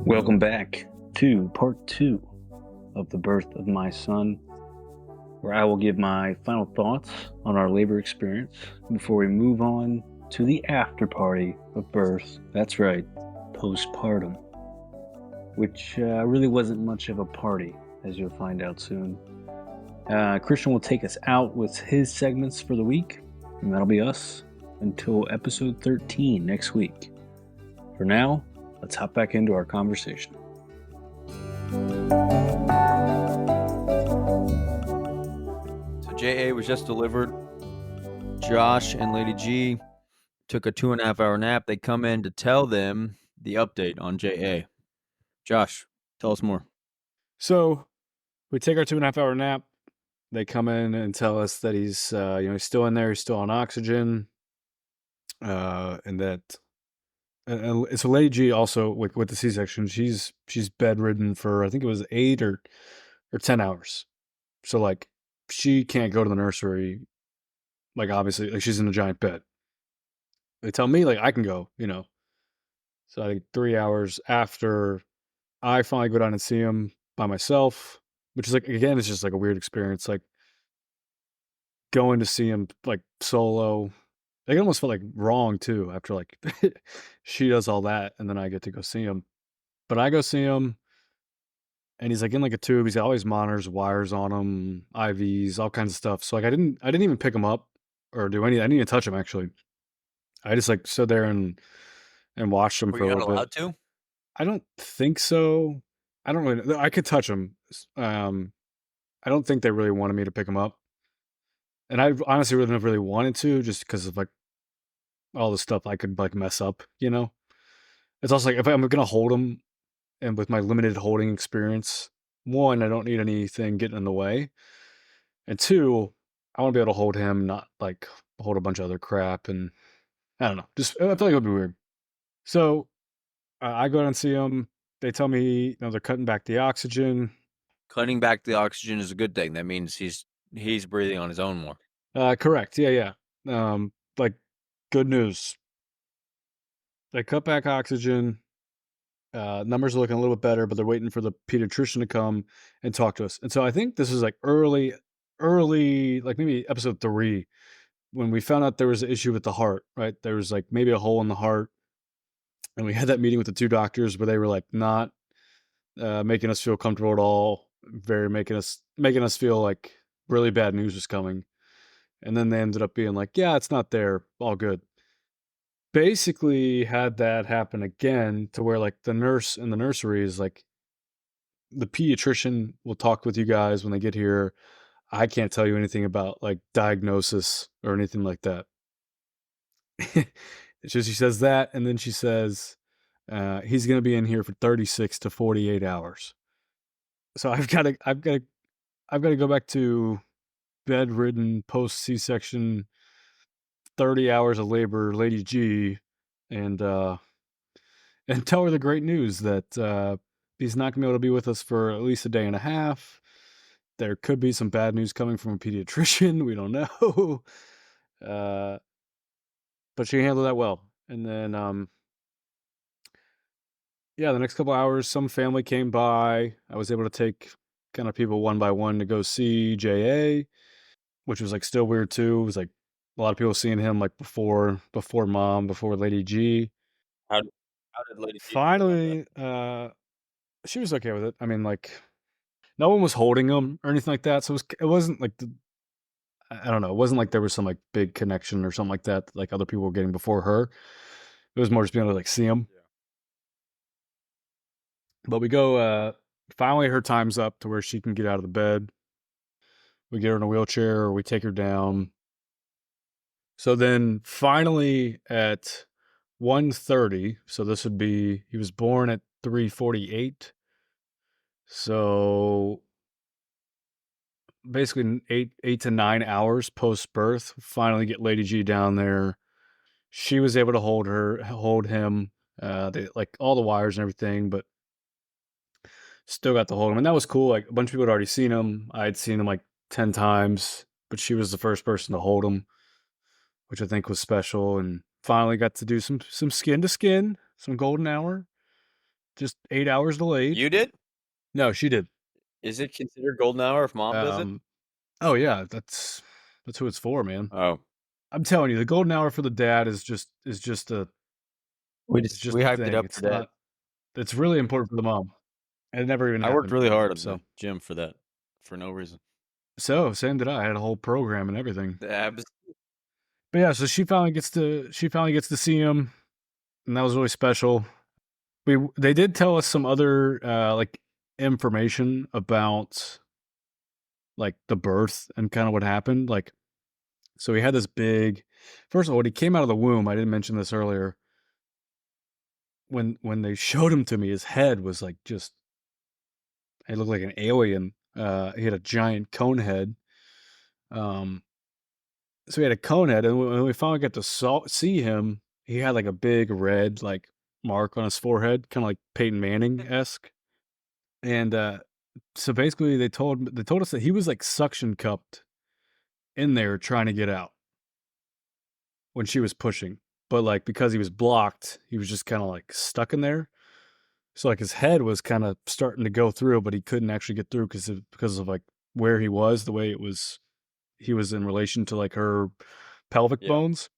Welcome back to part 2 of the birth of my son, where I will give my final thoughts on our labor experience before we move on to the after party of birth. That's right, postpartum, which really wasn't much of a party, as you'll find out soon. Christian will take us out with his segments for the week, and that'll be us until episode 13 next week. For now, let's hop back into our conversation. So JA was just delivered. Josh and Lady G took a 2.5-hour nap. They come in to tell them the update on JA. Josh, tell us more. So we take our 2.5-hour nap. They come in and tell us that he's, he's still in there. He's still on oxygen. And that, and so Lady G also with the C-section, she's bedridden for, I think it was 8 or 10 hours. So like she can't go to the nursery. Like obviously, like she's in a giant bed. They tell me like I can go, So I think 3 hours after I finally go down and see him by myself, which is like, again, it's just like a weird experience. Like going to see him like solo. Like it almost felt like wrong too after like she does all that and then I get to go see him. But I go see him and he's like in like a tube. He's got all these monitors, wires on him, IVs, all kinds of stuff. So like I didn't even pick him up or do anything. I didn't even touch him actually. I just like stood there and watched him Were for a you not little allowed bit. to? I don't think so. I don't really know. I could touch him. I don't think they really wanted me to pick him up. And I honestly would have really wanted to just because of like all the stuff I could like mess up, It's also like if I'm gonna hold him and with my limited holding experience, one, I don't need anything getting in the way. And two, I want to be able to hold him, not like hold a bunch of other crap. And I don't know. Just I feel like it would be weird. So I go down and see him. They tell me, they're cutting back the oxygen. Cutting back the oxygen is a good thing. That means he's breathing on his own more. Correct. Yeah. Like good news. They cut back oxygen. Numbers are looking a little bit better, but they're waiting for the pediatrician to come and talk to us. And so I think this is like early, like maybe episode 3, when we found out there was an issue with the heart, right? There was like maybe a hole in the heart. And we had that meeting with the 2 doctors where they were like not making us feel comfortable at all, very making us feel like really bad news was coming. And then they ended up being like, yeah, it's not there, all good. Basically had that happen again to where like the nurse in the nursery is like, the pediatrician will talk with you guys when they get here. I can't tell you anything about like diagnosis or anything like that. She says that, and then she says he's going to be in here for 36 to 48 hours. So I've got to go back to bedridden post C-section, 30 hours of labor, Lady G, and tell her the great news that he's not gonna be able to be with us for at least a day and a half. There could be some bad news coming from a pediatrician. We don't know. But she handled that well. And then, the next couple hours, some family came by. I was able to take kind of people one by one to go see JA, which was like still weird too. It was like a lot of people seeing him like before mom, before Lady G. How did Lady G feel about Finally, she was okay with it. I mean, like, no one was holding him or anything like that, so it wasn't like I don't know, it wasn't like there was some, like, big connection or something like that, like other people were getting before her. It was more just being able to, like, see him. Yeah. But we go, finally her time's up to where she can get out of the bed. We get her in a wheelchair, or we take her down. So then finally at 1:30, so this would be he was born at 3:48. So basically 8 to 9 hours post birth, finally get Lady G down there. She was able to hold him, they like all the wires and everything, but still got to hold him. And that was cool. Like a bunch of people had already seen him. I had seen him like 10 times, but she was the first person to hold him, which I think was special. And finally got to do some skin to skin, some golden hour. Just 8 hours delayed. You did? No, she did. Is it considered golden hour if mom does it? Oh yeah, that's who it's for, man. Oh, I'm telling you, the golden hour for the dad is just a it's just we a hyped it thing. up for It's Dad. not. It's really important for the mom. And it never even I worked happened. really hard at So the gym for that, for no reason. same did I. I had a whole program and everything. The abs. But yeah, so she finally gets to see him, and that was really special. They did tell us some other like information about like the birth and kind of what happened. Like, so he had this big. First of all, when he came out of the womb, I didn't mention this earlier. When they showed him to me, his head was like just. It looked like an alien. He had a giant cone head. Um, so he had a cone head, and when we finally got to see him, he had like a big red like mark on his forehead, kind of like Peyton Manning esque. And so basically, they told us that he was like suction cupped in there trying to get out when she was pushing, but like because he was blocked, he was just kind of like stuck in there. So like his head was kind of starting to go through, but he couldn't actually get through because of like where he was, the way it was. He was in relation to like her pelvic Yeah. bones.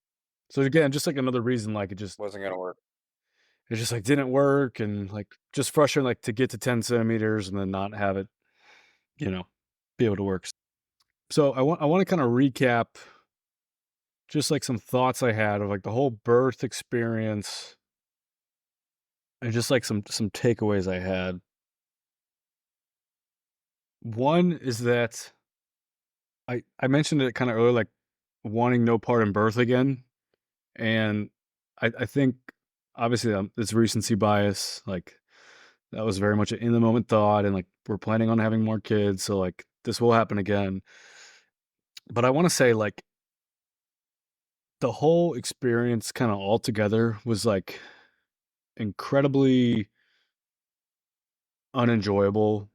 So again, just like another reason, like Wasn't gonna work. it just like didn't work, and like just frustrating, like to get to 10 centimeters and then not have it, be able to work. So I want to kind of recap just like some thoughts I had of like the whole birth experience and just like some takeaways I had. One is that I mentioned it kind of earlier, like wanting no part in birth again, and I think obviously it's recency bias. Like that was very much an in the moment thought, and like we're planning on having more kids, so like this will happen again. But I want to say like the whole experience kind of altogether was like incredibly unenjoyable.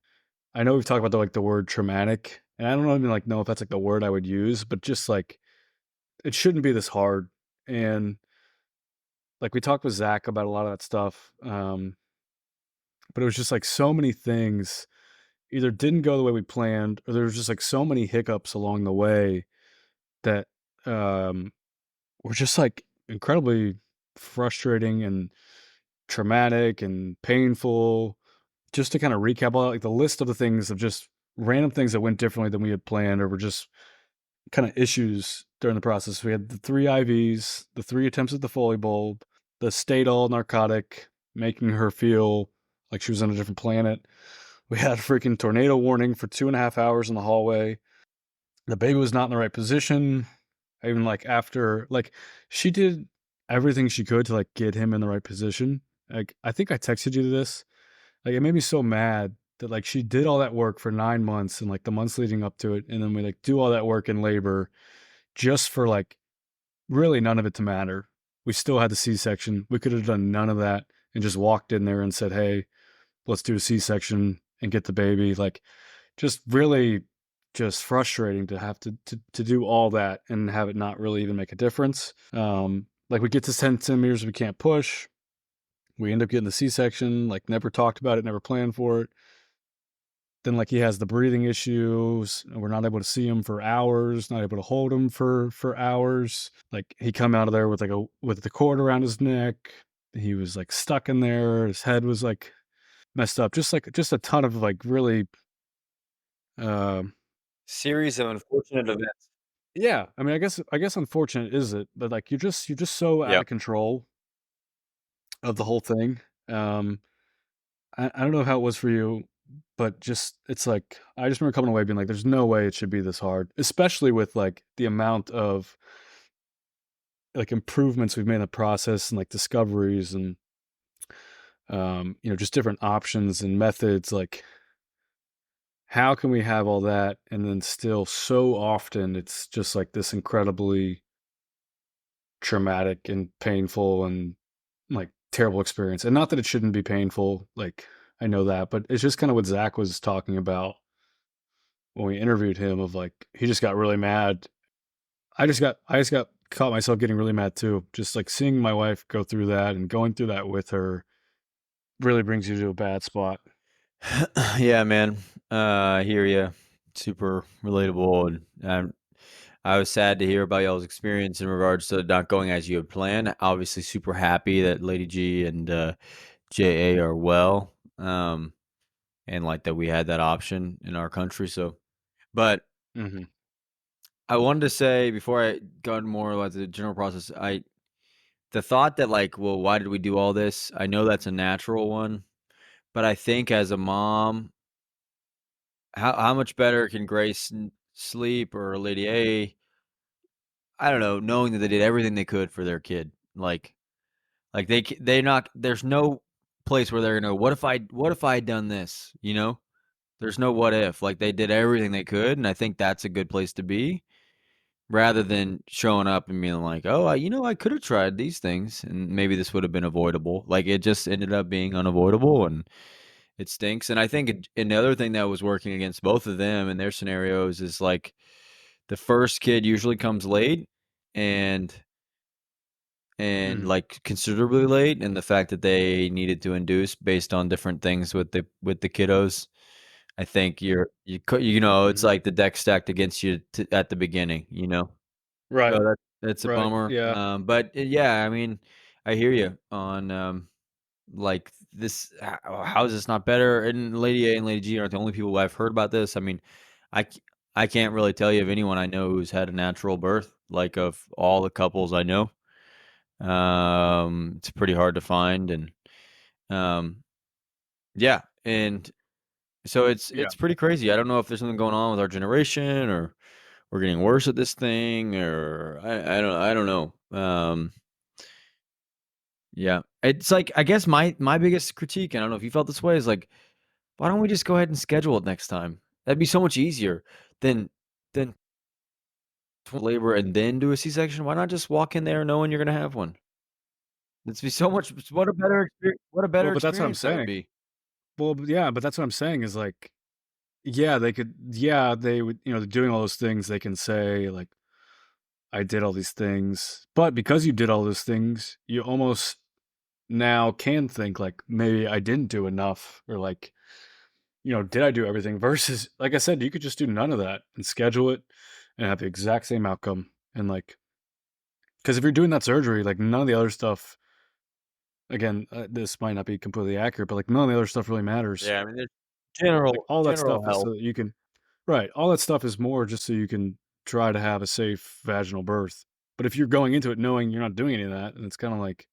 I know we've talked about the word traumatic, and I don't even like know if that's like the word I would use, but just like it shouldn't be this hard. And like we talked with Zach about a lot of that stuff, but it was just like so many things either didn't go the way we planned, or there was just like so many hiccups along the way that were just like incredibly frustrating and traumatic and painful. Just to kind of recap all like the list of the things of just random things that went differently than we had planned, or were just kind of issues during the process. We had the 3 IVs, the 3 attempts at the Foley bulb, the Stadol narcotic, making her feel like she was on a different planet. We had a freaking tornado warning for 2.5 hours in the hallway. The baby was not in the right position. Even like after, like she did everything she could to like get him in the right position. Like I think I texted you this. Like it made me so mad that like she did all that work for 9 months and like the months leading up to it, and then we like do all that work in labor just for like really none of it to matter. We still had the C-section. We could have done none of that and just walked in there and said, "Hey, let's do a C-section and get the baby." Like just really just frustrating to have to do all that and have it not really even make a difference. Like we get to 10 centimeters, we can't push. We end up getting the C-section, like never talked about it, never planned for it. Then like he has the breathing issues, and we're not able to see him for hours, not able to hold him for hours. Like he come out of there with like with the cord around his neck. He was like stuck in there. His head was like messed up. Just a ton of like really Series of unfortunate events. yeah. I mean, I guess unfortunate is it, but like you're just so out Yeah. of control of the whole thing. I don't know how it was for you, but just it's like I just remember coming away being like, "There's no way it should be this hard," especially with like the amount of like improvements we've made in the process and like discoveries and just different options and methods. Like, how can we have all that and then still so often it's just like this incredibly traumatic and painful and like terrible experience. And not that it shouldn't be painful, like I know that, but it's just kind of what Zach was talking about when we interviewed him of like he just got really mad. I just got caught myself getting really mad too. Just like seeing my wife go through that and going through that with her really brings you to a bad spot. Yeah, man. I hear you. Super relatable, and I was sad to hear about y'all's experience in regards to not going as you had planned. Obviously, super happy that Lady G and JA are well, and like that we had that option in our country. So, but Hmm. I wanted to say before I go into more about the general process, the thought that like, well, why did we do all this? I know that's a natural one, but I think as a mom, how much better can Grace sleep or Lady A? I don't know, knowing that they did everything they could for their kid. Like they not. There's no place where they're gonna. What if I had done this? You know, there's no what if. Like they did everything they could, and I think that's a good place to be, rather than showing up and being like, oh, I could have tried these things, and maybe this would have been avoidable. Like it just ended up being unavoidable, and it stinks. And I think another thing that was working against both of them in their scenarios is like the first kid usually comes late, and Hmm. like considerably late, and the fact that they needed to induce based on different things with the kiddos. I think it's Hmm. like the deck stacked against you at the beginning, you know. So Right. that's a Right. bummer. Yeah. But yeah, I mean, I hear you on like this. How is this not better? And Lady A and Lady G aren't the only people I've heard about this. I mean, I c- I can't really tell you of anyone I know who's had a natural birth. Like of all the couples I know, it's pretty hard to find, and um, yeah, and so Yeah. it's pretty crazy. I don't know if there's something going on with our generation, or we're getting worse at this thing, or I don't know. Yeah, it's like I guess my biggest critique, and I don't know if you felt this way, is like, why don't we just go ahead and schedule it next time? That'd be so much easier than than labor and then do a C-section. Why not just walk in there knowing you're gonna have one? It'd be so much. What a better experience! What a Well, better but that's what I'm experience that would saying. be. Well, yeah, but that's what I'm saying is like, yeah, they could, yeah, they would, doing all those things, they can say, like, I did all these things. But because you did all those things, you almost now can think, like, maybe I didn't do enough, or like, did I do everything? Versus, like I said, you could just do none of that and schedule it and have the exact same outcome. And like, because if you're doing that surgery, like, none of the other stuff, again, this might not be completely accurate, but like, none of the other stuff really matters. Yeah, I mean, there's Like, general all that general stuff is health. so that you can, right. All that stuff is more just so you can try to have a safe vaginal birth. But if you're going into it knowing you're not doing any of that, and it's kind of like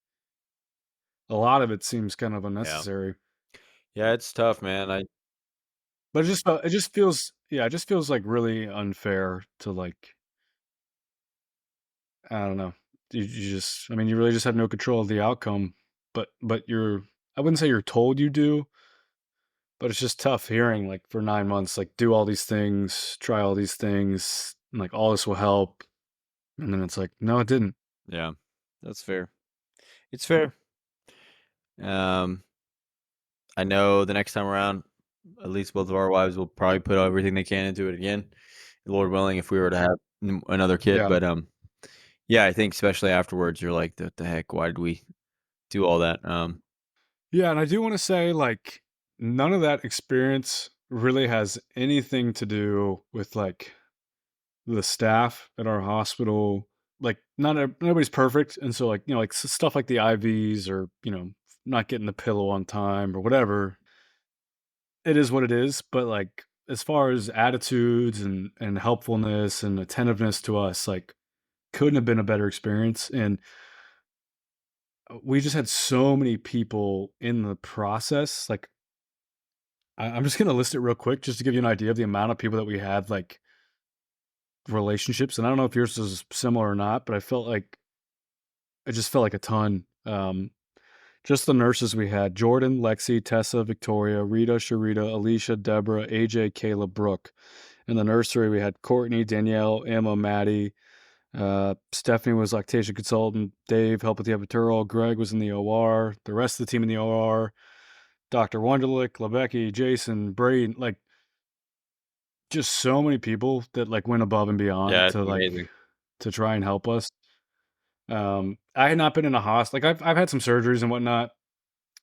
a lot of it seems kind of Yeah. unnecessary. Yeah, it's tough, man. I But it just feels, yeah, it just feels like really unfair to like, I don't know. You just, I mean, you really just have no control of the outcome. But I wouldn't say you're told you do, but it's just tough hearing like for 9 months, like do all these things, try all these things, and like all this will help. And then it's like, no, it didn't. Yeah, that's fair. It's fair. Um, I know the next time around, at least both of our wives will probably put everything they can into it again, Lord willing, if we were to have another kid. Yeah. But yeah, I think especially afterwards, you're like, the heck? Why did we do all that? Yeah. And I do want to say, like, none of that experience really has anything to do with like the staff at our hospital. Like, nobody's perfect. And so, like, like stuff like the IVs or, not getting the pillow on time or whatever, it is what it is. But like, as far as attitudes and helpfulness and attentiveness to us, like, couldn't have been a better experience. And we just had so many people in the process. Like, I'm just gonna list it real quick just to give you an idea of the amount of people that we had, like, relationships. And I don't know if yours is similar or not, but I just felt like a ton. Just the nurses we had: Jordan, Lexi, Tessa, Victoria, Rita, Sharita, Alicia, Deborah, AJ, Kayla, Brooke. In the nursery, we had Courtney, Danielle, Emma, Maddie. Stephanie was lactation consultant. Dave helped with the epidural. Greg was in the OR. The rest of the team in the OR: Dr. Wonderlick, Lebecki, Jason, Braden. Like, just so many people that like went above and beyond Yeah, it's to like amazing. to try and help us. I had not been in a hospital. Like I've had some surgeries and whatnot.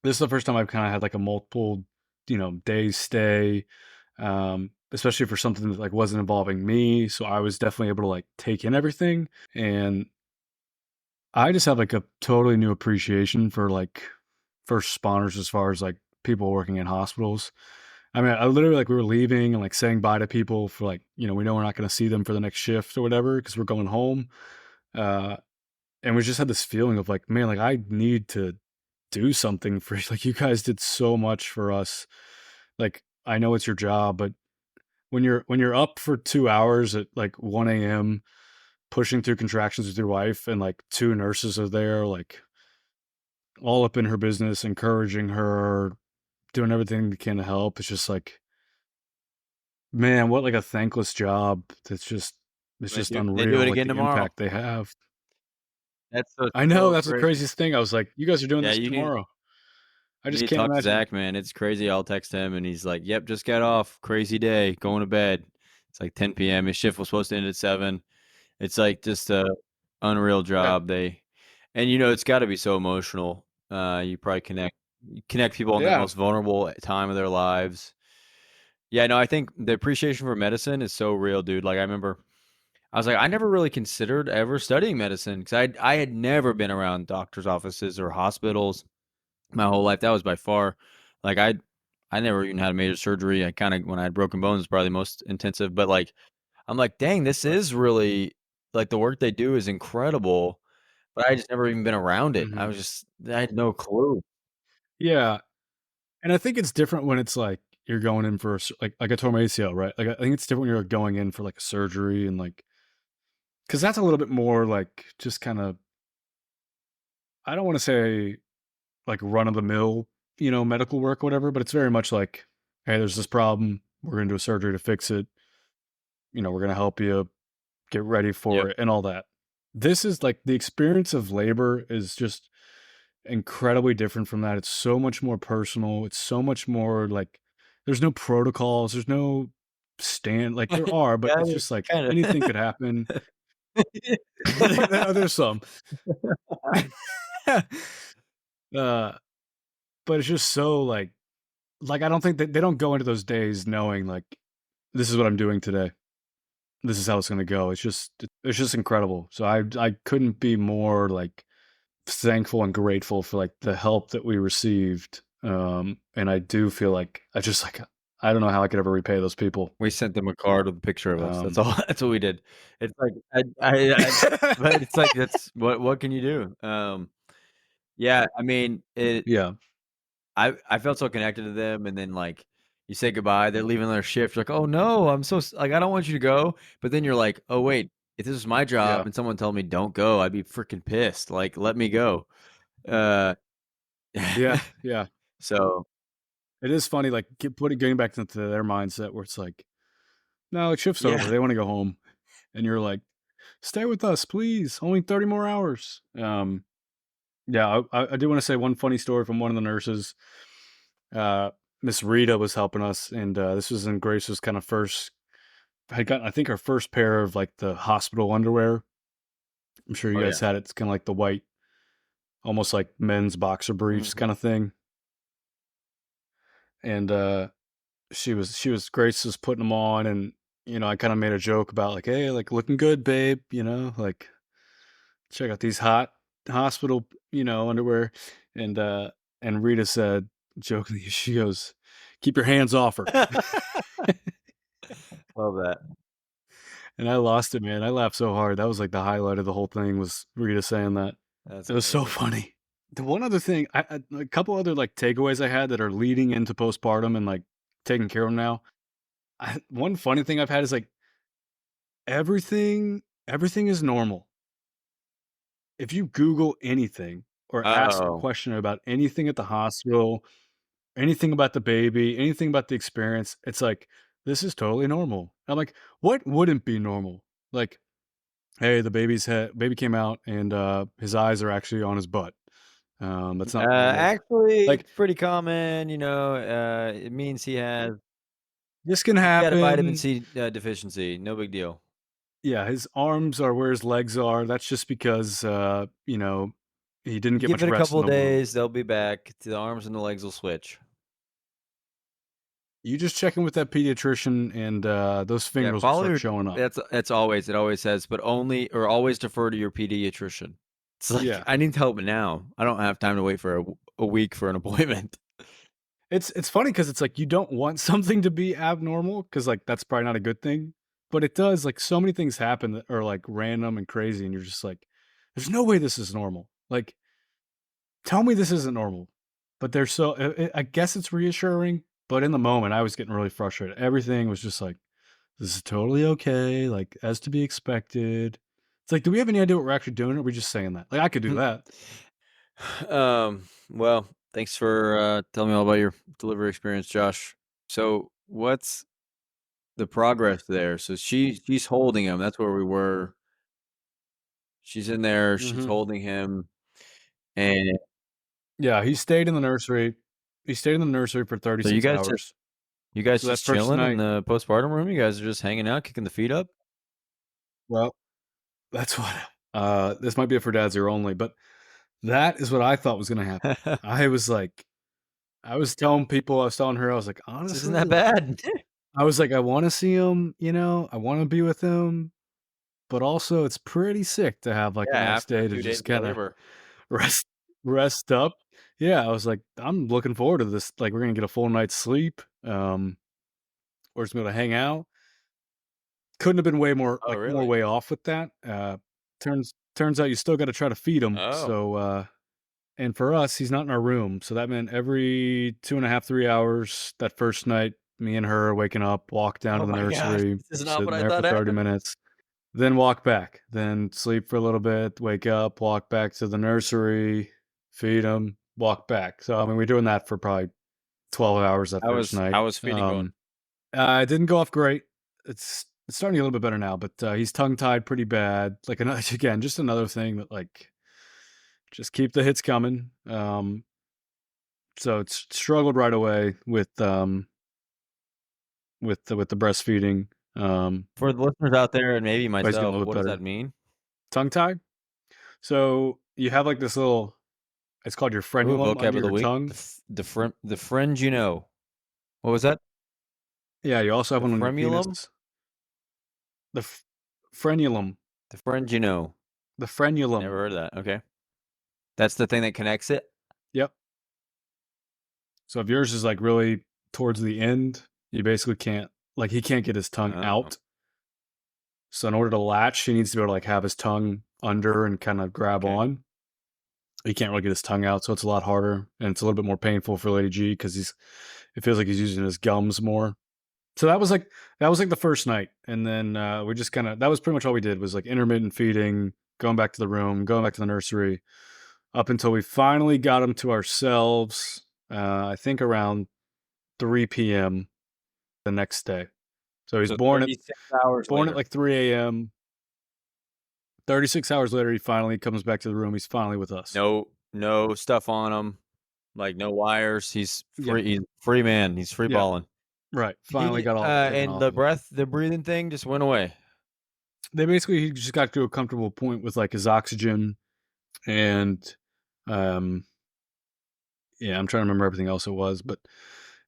This is the first time I've kind of had like a multiple, days stay, especially for something that like wasn't involving me. So I was definitely able to like take in everything, and I just have like a totally new appreciation for like first responders as far as like people working in hospitals. I mean, I literally like we were leaving and like saying bye to people for like, we know we're not going to see them for the next shift or whatever because we're going home. Uh, and we just had this feeling of like, man, like I need to do something for like you guys did so much for us. Like I know it's your job, but when you're up for 2 hours at like 1 a.m. pushing through contractions with your wife and like two nurses are there, like all up in her business, encouraging her, doing everything they can to help. It's just like, man, what like a thankless job. It's They just do it unreal, like again the tomorrow. impact they have. That's so I know, so that's the crazy. craziest thing. I was like, "You guys are doing Yeah, this tomorrow." I you just need to can't talk to imagine. Zach, man. It's crazy. I'll text him and he's like, "Yep, just got off. Crazy day. Going to bed." It's like 10 p.m. His shift was supposed to end at 7. It's like just a unreal Yeah. job. And it's got to be so emotional. You probably connect people in the Yeah. most vulnerable time of their lives. Yeah, no, I think the appreciation for medicine is so real, dude. Like I remember I was like, I never really considered ever studying medicine because I had never been around doctors' offices or hospitals my whole life. That was by far, like I never even had a major surgery. I kind of when I had broken bones, probably the most intensive. But like, I'm like, dang, this Right. is really like the work they do is incredible. But I just never even been around it. Mhm. I had no clue. Yeah, and I think it's different when it's like you're going in for like I tore my ACL, right? Like, I think it's different when you're going in for, like, a surgery and, like, because that's a little bit more, like, just kinda I don't wanna say, like, run-of-the-mill, medical work, whatever, but it's very much like, "Hey, there's this problem. We're gonna do a surgery to fix it. We're gonna help you get ready Yep. for it," and all that. This is, like the experience of labor is just incredibly different from that. It's so much more personal. It's so much more, like there's no protocols, there's no like, there are, but Yeah, it's just, like, kind anything of. could happen. There's some. Uh, but it's just so, like, I don't think that they don't go into those days knowing, like, "This is what I'm doing today. This is how it's gonna go." It's just incredible. So I couldn't be more, like, thankful and grateful for, like, the help that we received, and I do feel like I don't know how I could ever repay those people. We sent them a card with a picture of us. That's Um all. That's what we did. It's like but it's like that's what can you do? Yeah, I mean, Yeah, I felt so connected to them, and then, like, you say goodbye, they're leaving their shift, you're like, "Oh, no, I'm so like, I don't want you to go," but then you're like, "Oh, wait, if this was my job yeah, and someone told me don't go, I'd be freaking pissed, like, let me go." Uh, yeah, yeah. so, It is funny, like, getting back into their mindset where it's like, "No, like, shift's over, yeah. they wanna go home," and you're like, "Stay with us, please, only 30 more hours." Yeah, I do wanna say one funny story from one of the nurses. Uh, Miss Rita was helping us, and, this was in Grace's kinda first had gotten, I think, her first pair of, like, the hospital underwear. I'm sure you Oh, guys yeah. had it. It's kinda like the white, almost like men's boxer briefs Mhm. kinda thing, and, Grace was putting them on, and, I kinda made a joke about, like, "Hey, like, looking good, babe," like, "Check out these hot hospital, underwear," and, uh, and Rita said, jokingly, she goes, "Keep your hands off her." Love that. And I lost it, man. I laughed so hard. That was, like, the highlight of the whole thing was Rita saying that. That's It was so amazing. funny. The one other thing, a couple other, like, takeaways I had that are leading into postpartum and, like, taking care of 'em now. One funny thing I've had is, like, everything is normal. If you Google anything or ask a Oh, question about anything at the hospital, anything about the baby, anything about the experience, it's like, "This is totally normal." I'm like, "What wouldn't be normal?" Like, "Hey, the baby came out and, his eyes are actually on his butt." That's not normal. actually, Like, it's pretty common, it means this can he had a vitamin happen. C, deficiency, no big deal. Yeah, his arms are where his legs are. That's just because, he didn't You get give much it a rest in couple the of womb. days, they'll be back. The arms and the legs will switch. You just check in with that pediatrician, and those Yeah, fingers will follow start your showing up. that's always it always says, but only or always defer to your pediatrician. It's like, Yeah. I need help now. I don't have time to wait for a week for an appointment. It's funny because it's like you don't want something to be abnormal because like, that's probably not a good thing, but it does, like, so many things happen that are, like, random and crazy, and you're just like, "There's no way this is normal." Like, tell me this isn't normal. But they're so I guess it's reassuring, but in the moment, I was getting really frustrated. Everything was just like, "This is totally okay, like, as to be expected." It's like, do we have any idea what we're actually doing, or are we just saying that? Like, I could do that. Well, thanks for telling me all about your delivery experience, Josh. So, what's the progress there? So she's holding him. That's where we were. She's in there. She's Mhm. holding him, and Yeah, he stayed in the nursery. He stayed in the nursery for so 36 hours. you guys So that just first chilling in night, the postpartum room. You guys are just hanging out, kicking the feet up. well, that's what this might be a for dads here only, but that is what I thought was gonna happen. I was like I was telling people, I was telling her, I was like, This isn't "Honestly," that like, bad. I was like, "I wanna see him, I wanna be with him, but also it's pretty sick to have, like, Yeah, a nice after day to 2 days just of kinda labor. rest rest up." Yeah, I was like, "I'm looking forward to this, like, we're gonna get a full night's sleep, we're just gonna hang out." Couldn't have been Oh, more really? way off with that. Turns out you still gotta try to feed him, Oh. so, and for us, he's not in our room, so that meant every 2.5, 3 hours that first night, me and her waking up, walk down to Oh the my gosh, nursery, this is not what sitting I there for thought 30 happened. minutes, then walk back, then sleep for a little bit, wake up, walk back to the nursery, feed him, walk back. So, I mean, we're doing that for probably 12 hours that first night. How was feeding going? It didn't go off great. It's starting to get a little bit better now, but, he's tongue-tied pretty bad. Like, ano again, just another thing that, like, just keep the hits coming. So it's struggled right away with the breastfeeding, For the listeners out there and maybe but he's getting a myself, little bit what does that better. mean? Tongue-tied? So you have, like, this little it's called your Ooh, frenulum vocab under of the your week. tongue. The friend you know. What was that? Yeah, you also have The one on your penis. fremulum? The frenulum. The friend you know. The Never frenulum. heard of that. Okay. That's the thing that connects it? Yep. So if yours is, like, really towards the end, you basically can't like, he can't get his tongue Oh, out. So in order to latch, he needs to be able to, like, have his tongue under and kinda grab okay. on. He can't really get his tongue out, so it's a lot harder, and it's a little bit more painful for Lady G because it feels like he's using his gums more. So that was like the first night, and then, we just kinda that was pretty much all we did was, like, intermittent feeding, going back to the room, going back to the nursery, up until we finally got him to ourselves, I think around 3 PM the next day. So he's So born at 36 hours later. like 3 AM. 36 hours later, he finally comes back to the room, he's finally with us. No stuff on him, like, no wires. Yeah, He's free man. He's free yeah, balling. right, finally got all that taken And off of him. the breathing thing just went away. He just got to a comfortable point with, like, his oxygen and, um yeah, I'm trying to remember everything else it was, but,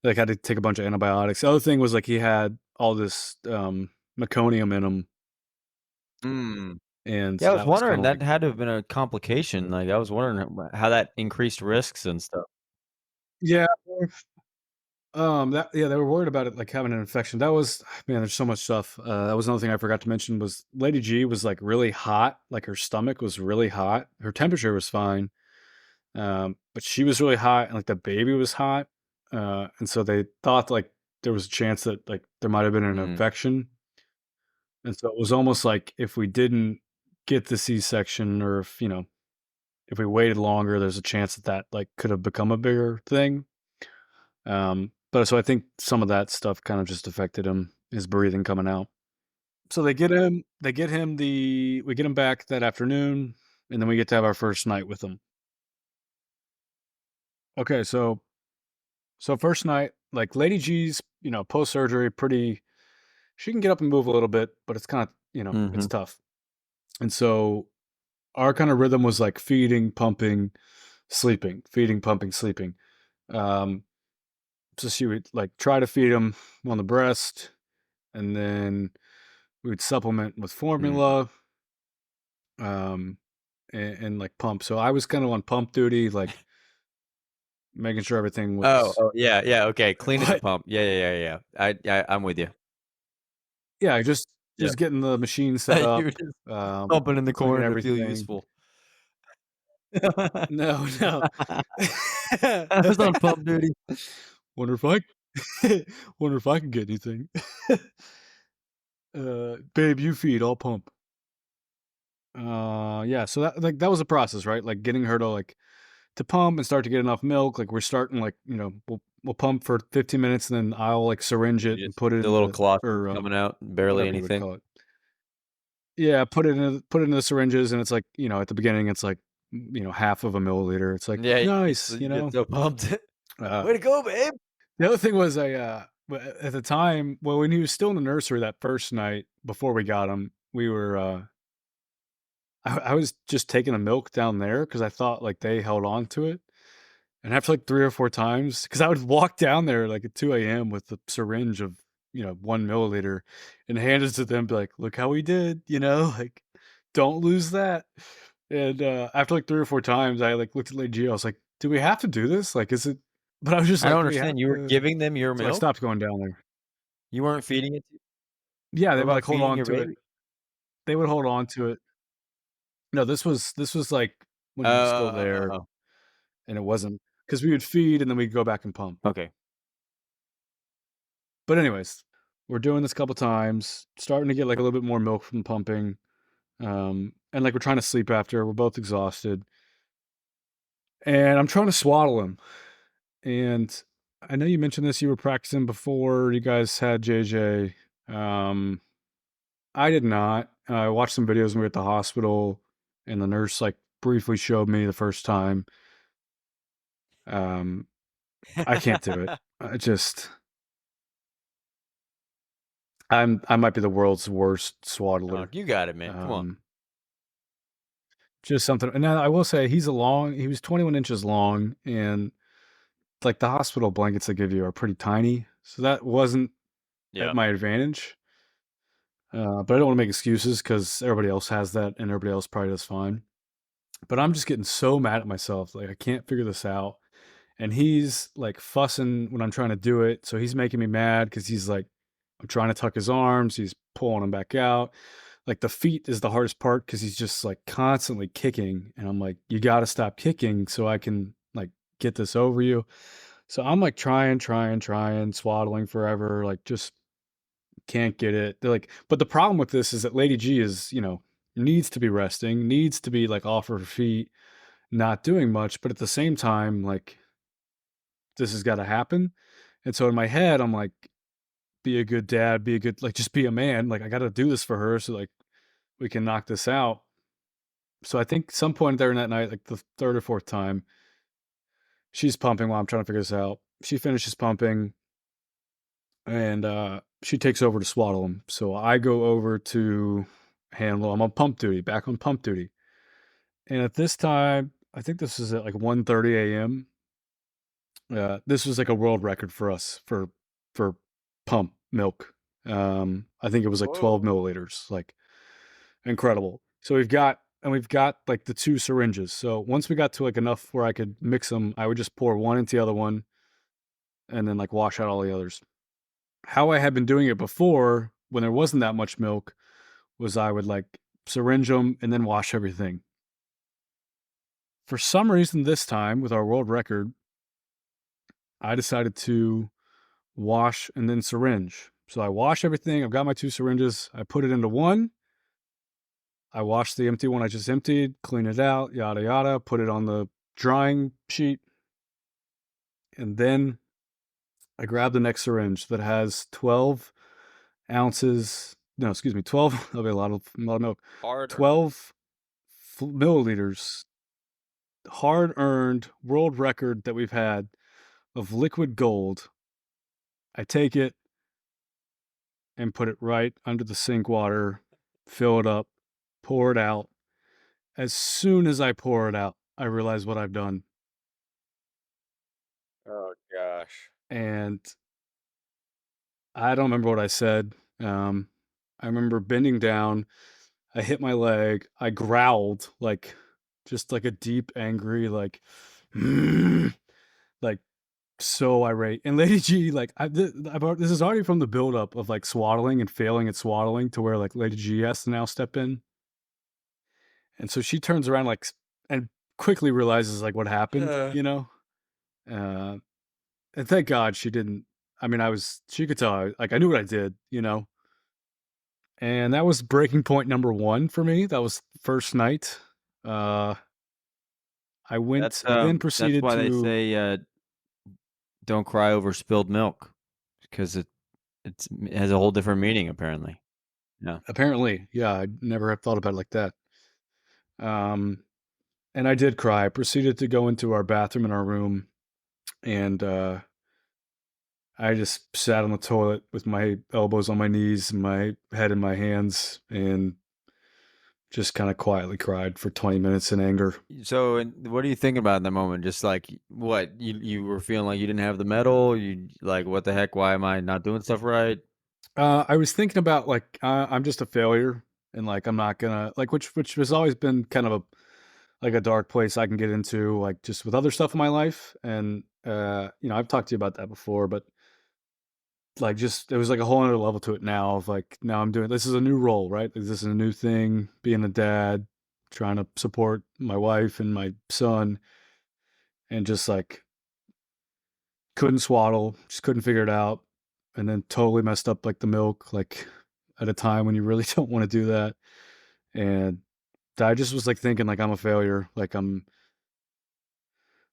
like, had to take a bunch of antibiotics. The other thing was, like, he had all this, meconium in him, Mm. and Yeah, I was that was wondering, kinda that like had to have been a complication. Like, I was wondering how that increased risks and stuff. yeah, that yeah, they were worried about it, like, having an infection. That was man, there's so much stuff. That was another thing I forgot to mention was Lady G was, like, really hot, like, her stomach was really hot. Her temperature was fine, but she was really hot and, like, the baby was hot, and so they thought, like, there was a chance that, like, there might have been an Mm, infection, and so it was almost like if we didn't get the C-section or if we waited longer, there's a chance that like, could have become a bigger thing, but so I think some of that stuff kind of just affected him, his breathing coming out. So we get him back that afternoon, and then we get to have our first night with him. Okay, so first night, like Lady G's, post surgery, pretty. She can get up and move a little bit, but it's kind of it's Mhm. tough. And so our kind of rhythm was like feeding, pumping, sleeping, feeding, pumping, sleeping. Um, so she would like try to feed him on the breast, and then we would supplement with Mhm. formula, um, and like pump. So I was kind of on pump duty, like making sure everything was Yeah, yeah, okay, clean at the what. pump. I'm with you. Yeah, just Yep. getting the machine set You were up, just um, pumping in the cleaning corner to feel everything. useful. No, no. I was on pump duty. Wonder if I wonder if I can get anything. Babe, you feed, I'll pump. Yeah, so that was a process, right? Like getting her to to pump and start to get enough milk. Like we're starting we'll pump for 15 minutes and then I'll like syringe it You and just put it the little into cloth or coming out, barely whatever you would anything. call it. Yeah, put it in the syringes and it's like, at the beginning it's like, half of a milliliter. It's like, Yeah, nice, you get so pumped. Uh, Way to go, babe. the other thing was at the time, well, when he was still in the nursery that first night before we got him, we were I was just taking the milk down there because I thought like they held on to it. And after like 3 or 4 times, because I would walk down there like at 2 AM with the syringe of, 1 milliliter and hand it to them, be like, "Look how we did," like, "Don't lose that." And, after like 3 or 4 times, I like looked at Lady G, I was like, "Do we have to do this? Like, is it?" But I was just I don't like, "Do we have understand, you were to?" giving them your So I milk? stopped going down there. You weren't feeding it to Yeah, What they would about like hold feeding on your to it. baby? They would hold on to it. No, this was like when he was still there Oh, and it wasn't because we would feed and then we'd go back and pump. okay. But anyways, we're doing this a couple times, starting to get like a little bit more milk from pumping. And like we're trying to sleep after, we're both exhausted. And I'm trying to swaddle him. And I know you mentioned this, you were practicing before you guys had JJ. Um, I did not. I watched some videos when we were at the hospital and the nurse like briefly showed me the first time. Um, I can't do it. I just I might be the world's worst Oh, swaddler. you got it, man, come on. Um, just something. And now I will say he was 21 inches long and like the hospital blankets they give you are pretty tiny. So that wasn't at Yeah. my advantage. But I don't want to make excuses because everybody else has that and everybody else probably does fine. But I'm just getting so mad at myself. Like I can't figure this out. And he's like fussing when I'm trying to do it. So he's making me mad because he's like, I'm trying to tuck his arms. He's pulling them back out. Like the feet is the hardest part because he's just like constantly kicking. And I'm like, you got to stop kicking so I can like get this over you. So I'm like trying, swaddling forever, like just can't get it. They're like, but the problem with this is that Lady G is, needs to be resting, needs to be like off her feet, not doing much. But at the same time, like this has got to happen. And so in my head, I'm like, be a good dad, be a good, like, just be a man. Like, I got to do this for her so, like, we can knock this out. So I think some point there in that night, like the third or fourth time, she's pumping while I'm trying to figure this out. She finishes pumping and she takes over to swaddle him. So I go over to handle, I'm on pump duty, back on pump duty. And at this time, I think this is at like 1:30 a.m. This was like a world record for us for pump milk. I think it was like 12 Whoa. milliliters, like incredible. So we've got like the two syringes. So once we got to like enough where I could mix them, I would just pour one into the other one and then like wash out all the others. How I had been doing it before when there wasn't that much milk was I would like syringe them and then wash everything. For some reason this time with our world record, I decided to wash and then syringe. So I wash everything. I've got my two syringes. I put it into one. I wash the empty one I just emptied, clean it out, yada yada, put it on the drying sheet. And then I grab the next syringe that has 12 ounces. No, excuse me, 12. That'll be a lot of milk. Hard earned. 12 milliliters, hard earned world record that we've had of liquid gold. I take it and put it right under the sink water fill it up, pour it out. As soon as I pour it out, I realize what I've done. Oh gosh. And I don't remember what I said. Um, I remember bending down. I hit my leg. I growled like just like a deep, angry, like, like so irate. And Lady G, like, this is already from the buildup of like swaddling and failing at swaddling to where like Lady G has to now step in. And so she turns around like and quickly realizes like what happened, Uh, you know? Uh, and thank God she didn't. I mean, she could tell, like, I knew what I did, you know? And that was breaking point number 1 for me. That was first night. Uh, I then that's proceeded why they to say don't cry over spilled milk because it has a whole different meaning apparently. Yeah. apparently, yeah, I never have thought about it like that. Um, and I did cry. I proceeded to go into our bathroom in our room, and I just sat on the toilet with my elbows on my knees, and my head in my hands, and just kind of quietly cried for 20 minutes in anger. So, and what are you thinking about in that moment? Just like what you were feeling like you didn't have the medal. You like what the heck? Why am I not doing stuff right? I was thinking about like I'm just a failure, and like I'm not gonna like which has always been kind of a like a dark place I can get into, like just with other stuff in my life. And I've talked to you about that before, but like just there was like a whole other level to it now of like now I'm doing this is a new role, right? Like, this is a new thing, being a dad, trying to support my wife and my son, and just like couldn't swaddle, just couldn't figure it out, and then totally messed up like the milk, like at a time when you really don't want to do that. And I just was like thinking like I'm a failure, like I'm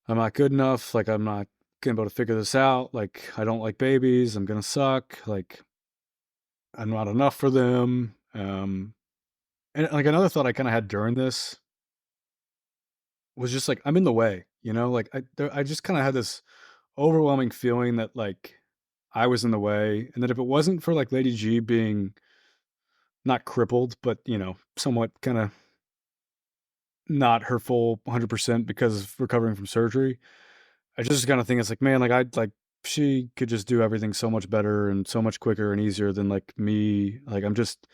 not good enough, like I'm not gonna be able to figure this out, like I don't like babies, I'm gonna suck, like I'm not enough for them. And like another thought I kind of had during this was just like I'm in the way, like I just kind of had this overwhelming feeling that like I was in the way, and that if it wasn't for like Lady G being not crippled, but somewhat kind of not her full 100% because of recovering from surgery, I just kind of think it's like, man, like she could just do everything so much better and so much quicker and easier than like me. Like I'm just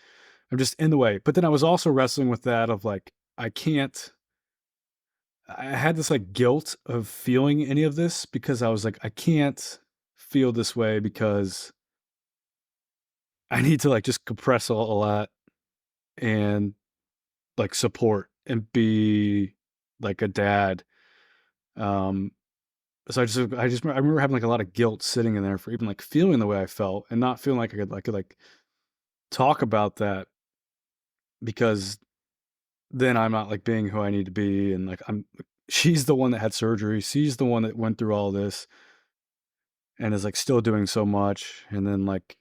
in the way. But then I was also wrestling with that of like I can't. I had this like guilt of feeling any of this because I was like I can't feel this way because I need to like just compress a lot and like support and be like a dad. Um, so I remember having like a lot of guilt sitting in there for even like feeling the way I felt and not feeling like I could like talk about that because then I'm not like being who I need to be. And like she's the one that had surgery. She's the one that went through all this and is like still doing so much. And then like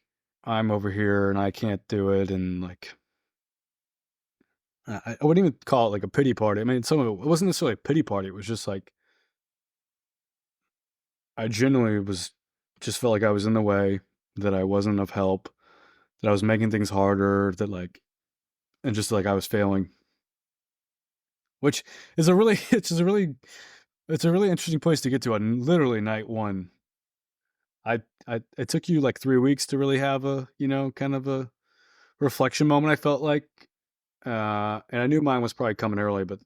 I'm over here and I can't do it. And like, I wouldn't even call it like a pity party. I mean, some of it wasn't necessarily a pity party. It was just like, I genuinely just felt like I was in the way, that I wasn't of help, that I was making things harder, that like, and just like I was failing, which is a really, it's a really interesting place to get to on literally night one. It took you like 3 weeks to really have a, kind of a reflection moment. I felt like, and I knew mine was probably coming early, but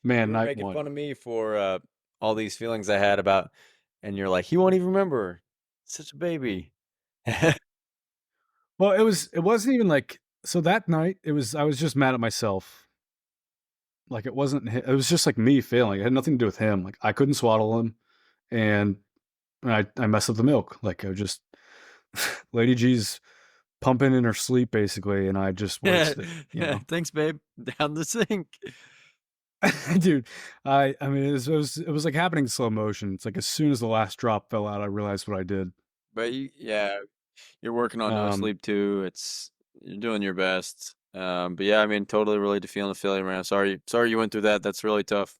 You man, were night making one. fun of me for all these feelings I had about, and you're like, he won't even remember. Such a baby. Well, it wasn't even like, so that night I was just mad at myself. Like it wasn't, it was just like me failing. It had nothing to do with him. Like I couldn't swaddle him, and I messed up the milk. Like I just, Lady G's pumping in her sleep basically, and I just Yeah, wasted it. thanks, babe. Down the sink. Dude, I mean it was like happening in slow motion. It's like as soon as the last drop fell out, I realized what I did. But yeah, you're working on no Um, sleep too. You're doing your best. But yeah, I mean, totally relate to feeling the failure, man. Sorry you went through that. That's really tough.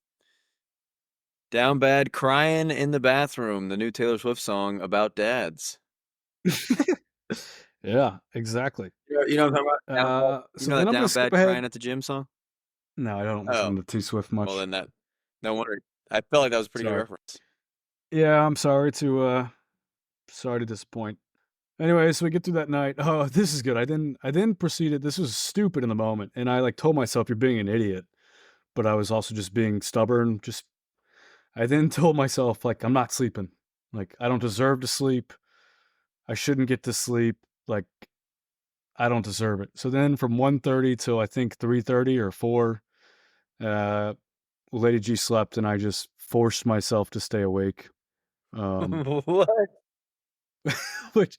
Down bad, crying in the bathroom. The new Taylor Swift song about dads. Yeah, exactly. You know what I'm talking about? Down bad, you So know then that I'm gonna Down skip Bad ahead. Crying at the Gym song? No, I don't Oh, listen to T Swift well, much. then that no wonder. I felt like that was a pretty good Sorry. reference. Yeah, I'm sorry to disappoint. Anyway, so we get through that night. Oh, this is good. I then proceeded. This was stupid in the moment, and I like told myself you're being an idiot, but I was also just being stubborn. Just I then told myself like I'm not sleeping. Like I don't deserve to sleep. I shouldn't get to sleep. Like I don't deserve it. So then from 1:30 till I think 3:30 or 4, uh Lady G slept and I just forced myself to stay awake. Um What? which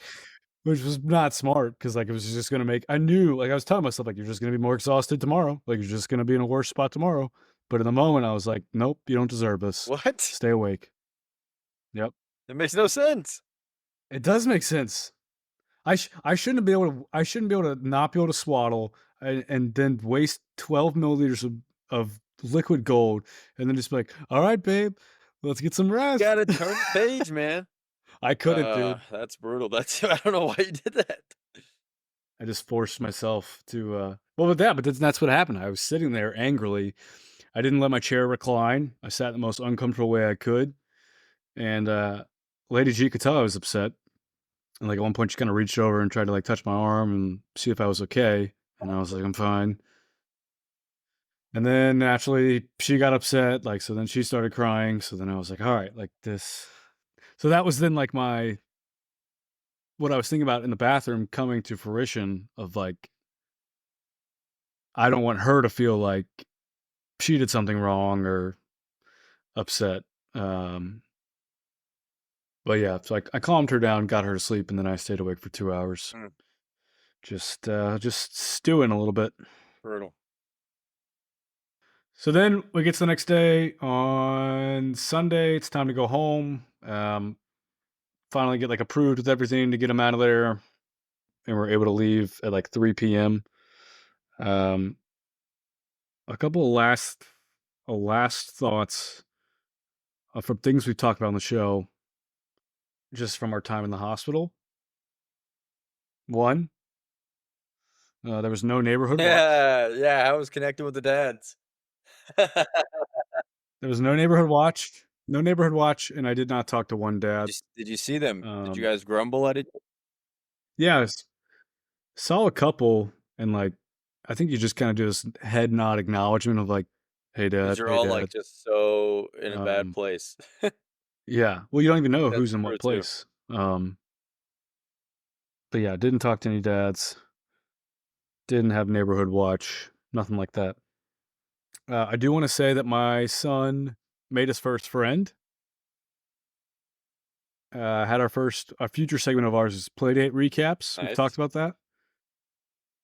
which was not smart because like it was just gonna make I knew like I was telling myself like you're just gonna be more exhausted tomorrow. Like you're just gonna be in a worse spot tomorrow. But in the moment I was like, nope, you don't deserve this. What? Stay awake. Yep. It makes no sense. It does make sense. I shouldn't be able to I shouldn't be able to not be able to swaddle and then waste 12 milliliters of liquid gold and then just be like, all right, babe, let's get some You rest. gotta turn the page, man. I couldn't, dude. That's brutal. That's I don't know why you did that. I just forced myself to well with that, but that's what happened. I was sitting there angrily. I didn't let my chair recline. I sat in the most uncomfortable way I could. And Lady G could tell I was upset. And like at one point she kind of reached over and tried to like touch my arm and see if I was okay. And I was like, I'm fine. And then naturally she got upset, like, so then she started crying. So then I was like, all right, like this. So that was then like what I was thinking about in the bathroom coming to fruition of like, I don't want her to feel like she did something wrong or upset. Um, but yeah, so I calmed her down, got her to sleep, and then I stayed awake for 2 hours, Mm, just stewing a little bit. brutal. So then we get to the next day on Sunday. It's time to go home. Finally get like approved with everything to get him out of there, and we're able to leave at like 3 p.m. Um, a couple of last thoughts from things we've talked about on the show, just from our time in the hospital. One, there was no neighborhood watch. Yeah, yeah, I was connecting with the dads. There was no neighborhood watch. No neighborhood watch, and I did not talk to one dad. Did you see them? Did you Um, guys grumble at it? yeah, saw a couple, and like I think you just kind of do this head nod acknowledgement of like, "Hey, 'Cause dad. you're Hey, all, like, dad." just so in a bad Um, place. yeah. Well, you don't even I know think who's that's in true what too. place. But yeah, didn't talk to any dads. Didn't have neighborhood watch. Nothing like that. I do want to say that my son made his first friend. Had our future segment of ours is playdate recaps. We've talked Nice. about that.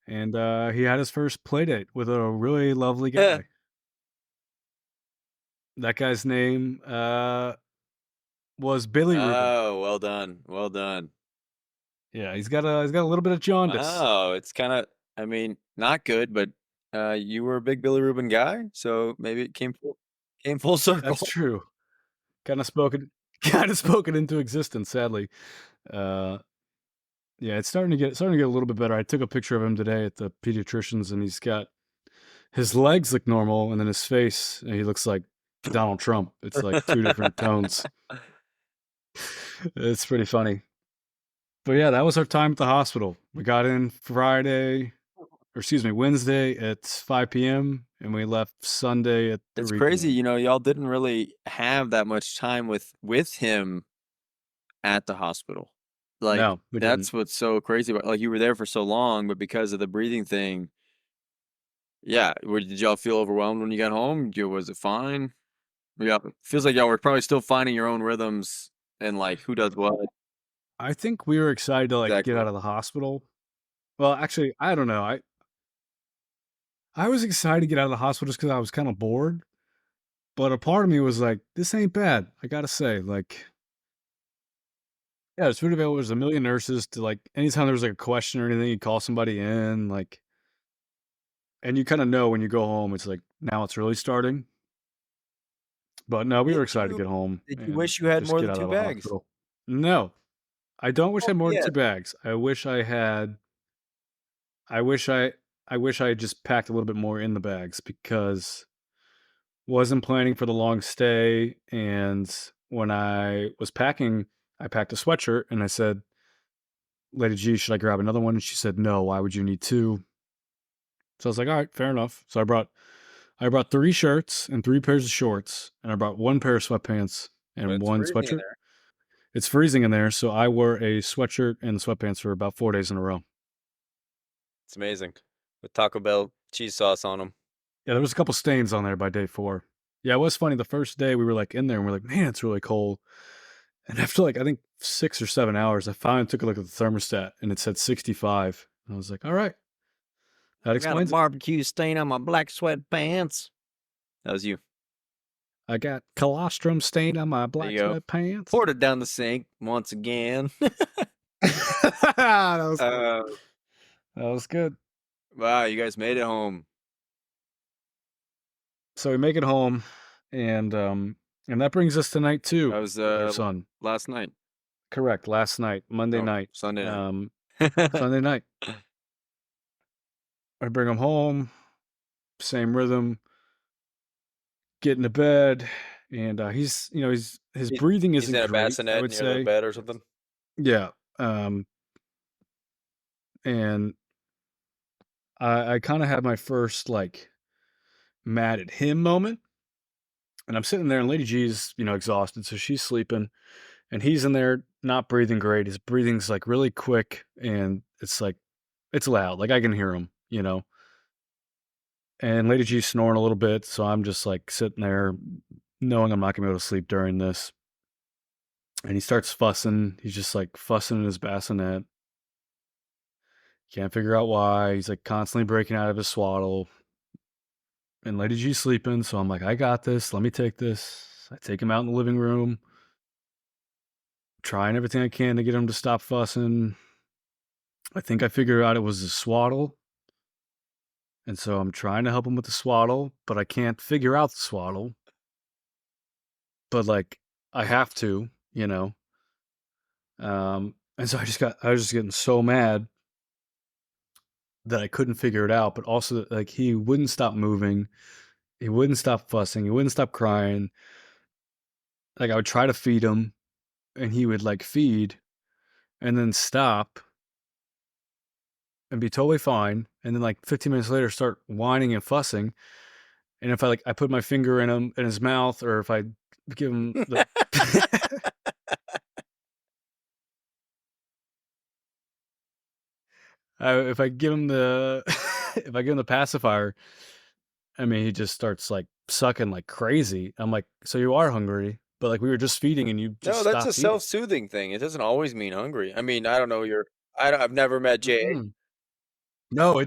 And he had his first playdate with a really lovely guy. That guy's name was Billy Rubin. Oh, well done, well done. Yeah, he's got a little bit of jaundice. Wow, it's kinda I mean, not good, but, you were a big Billy Rubin guy, so maybe it came full That's circle. true. Kind of spoken kind of spoken into existence, sadly. Uh yeah, it's starting to get a little bit better. I took a picture of him today at the pediatrician's and he's got his legs look normal and then his face, he looks like Donald Trump. It's like two different tones. It's pretty funny. But yeah, that was our time at the hospital. We got in Wednesday at 5 p.m. and we left Sunday at It's 3 crazy, p.m. y'all didn't really have that much time with him at the hospital. Like, No, we didn't. that's what's so crazy about like, you were there for so long, but because of the breathing thing yeah, did y'all feel overwhelmed when you got home? Was it fine? Yeah, feels like y'all were probably still finding your own rhythms and, like, who does what. I think we were excited to like get Exactly. out of the hospital. Well, actually, I don't know. I was excited to get out of the hospital just because I was kind of bored. But a part of me was like, this ain't bad. I gotta say, like, yeah, it's really available. There's a million nurses to like anytime there was like a question or anything, you call somebody in, like, and you kind of know when you go home, it's like now it's really starting. But no, we were Did excited to you get home did you and wish you had just more get than out 2 of the bags? hospital. No, I don't wish I Oh, had more than yeah. 2 bags. I wish I wish I had just packed a little bit more in the bags because wasn't planning for the long stay, and when I was packing, I packed a sweatshirt and I said, "Lady G, should I grab another one?" And she said, "No, why would you need 2?" So I was like, "All right, fair enough." So I brought 3 shirts and 3 pairs of shorts, and I brought 1 pair of sweatpants But and it's 1 freezing in sweatshirt. there. It's freezing in there, so I wore a sweatshirt and sweatpants for about 4 days in a row. It's amazing. With Taco Bell cheese sauce on them. Yeah, there was a couple stains on there by day 4. Yeah, it was funny. The first day we were like in there and we're like, man, it's really cold. And after like I think 6 or 7 hours, I finally took a look at the thermostat and it said 65. And I was like, all right, that I got a explains it. barbecue stain on my black sweatpants. That was you. I got colostrum stained on my There black you go. sweatpants. Poured it down the sink once again. That was good. uh, That was good. wow, you guys made it home. So we make it home, and that brings us to night 2 That was with our son. last night. Correct. Last night, Monday No, night, Sunday night. Sunday night. I bring him home, same rhythm, get into bed, and he's his breathing He's isn't in a great, I bassinet would near the say. bed or something. Yeah. And I kind of had my first like mad at him moment. And I'm sitting there and Lady G's, exhausted, so she's sleeping. And he's in there not breathing great. His breathing's like really quick and it's loud. Like I can hear him. And Lady G's snoring a little bit, so I'm just like sitting there knowing I'm not gonna be able to sleep during this. And he starts fussing. He's just like fussing in his bassinet. Can't figure out why. He's like constantly breaking out of his swaddle. And Lady G's sleeping, so I'm like, I got this. Let me take this. I take him out in the living room, trying everything I can to get him to stop fussing. I think I figure out it was the swaddle. And so I'm trying to help him with the swaddle, but I can't figure out the swaddle. But like I have to. And so I was just getting so mad that I couldn't figure it out, but also like he wouldn't stop moving, he wouldn't stop fussing, he wouldn't stop crying. Like I would try to feed him and he would like feed and then stop and be totally fine. And then like 15 minutes later start whining and fussing. And if I put my finger in his mouth, or if I give him the if I give him the if I give him the pacifier, I mean, he just starts like sucking like crazy. I'm like, so you are hungry, but like we were just feeding and you just No, that's a stopped eating. self-soothing thing. It doesn't always mean hungry. I mean, I don't know. I've never met Jay. Mm-mm. No,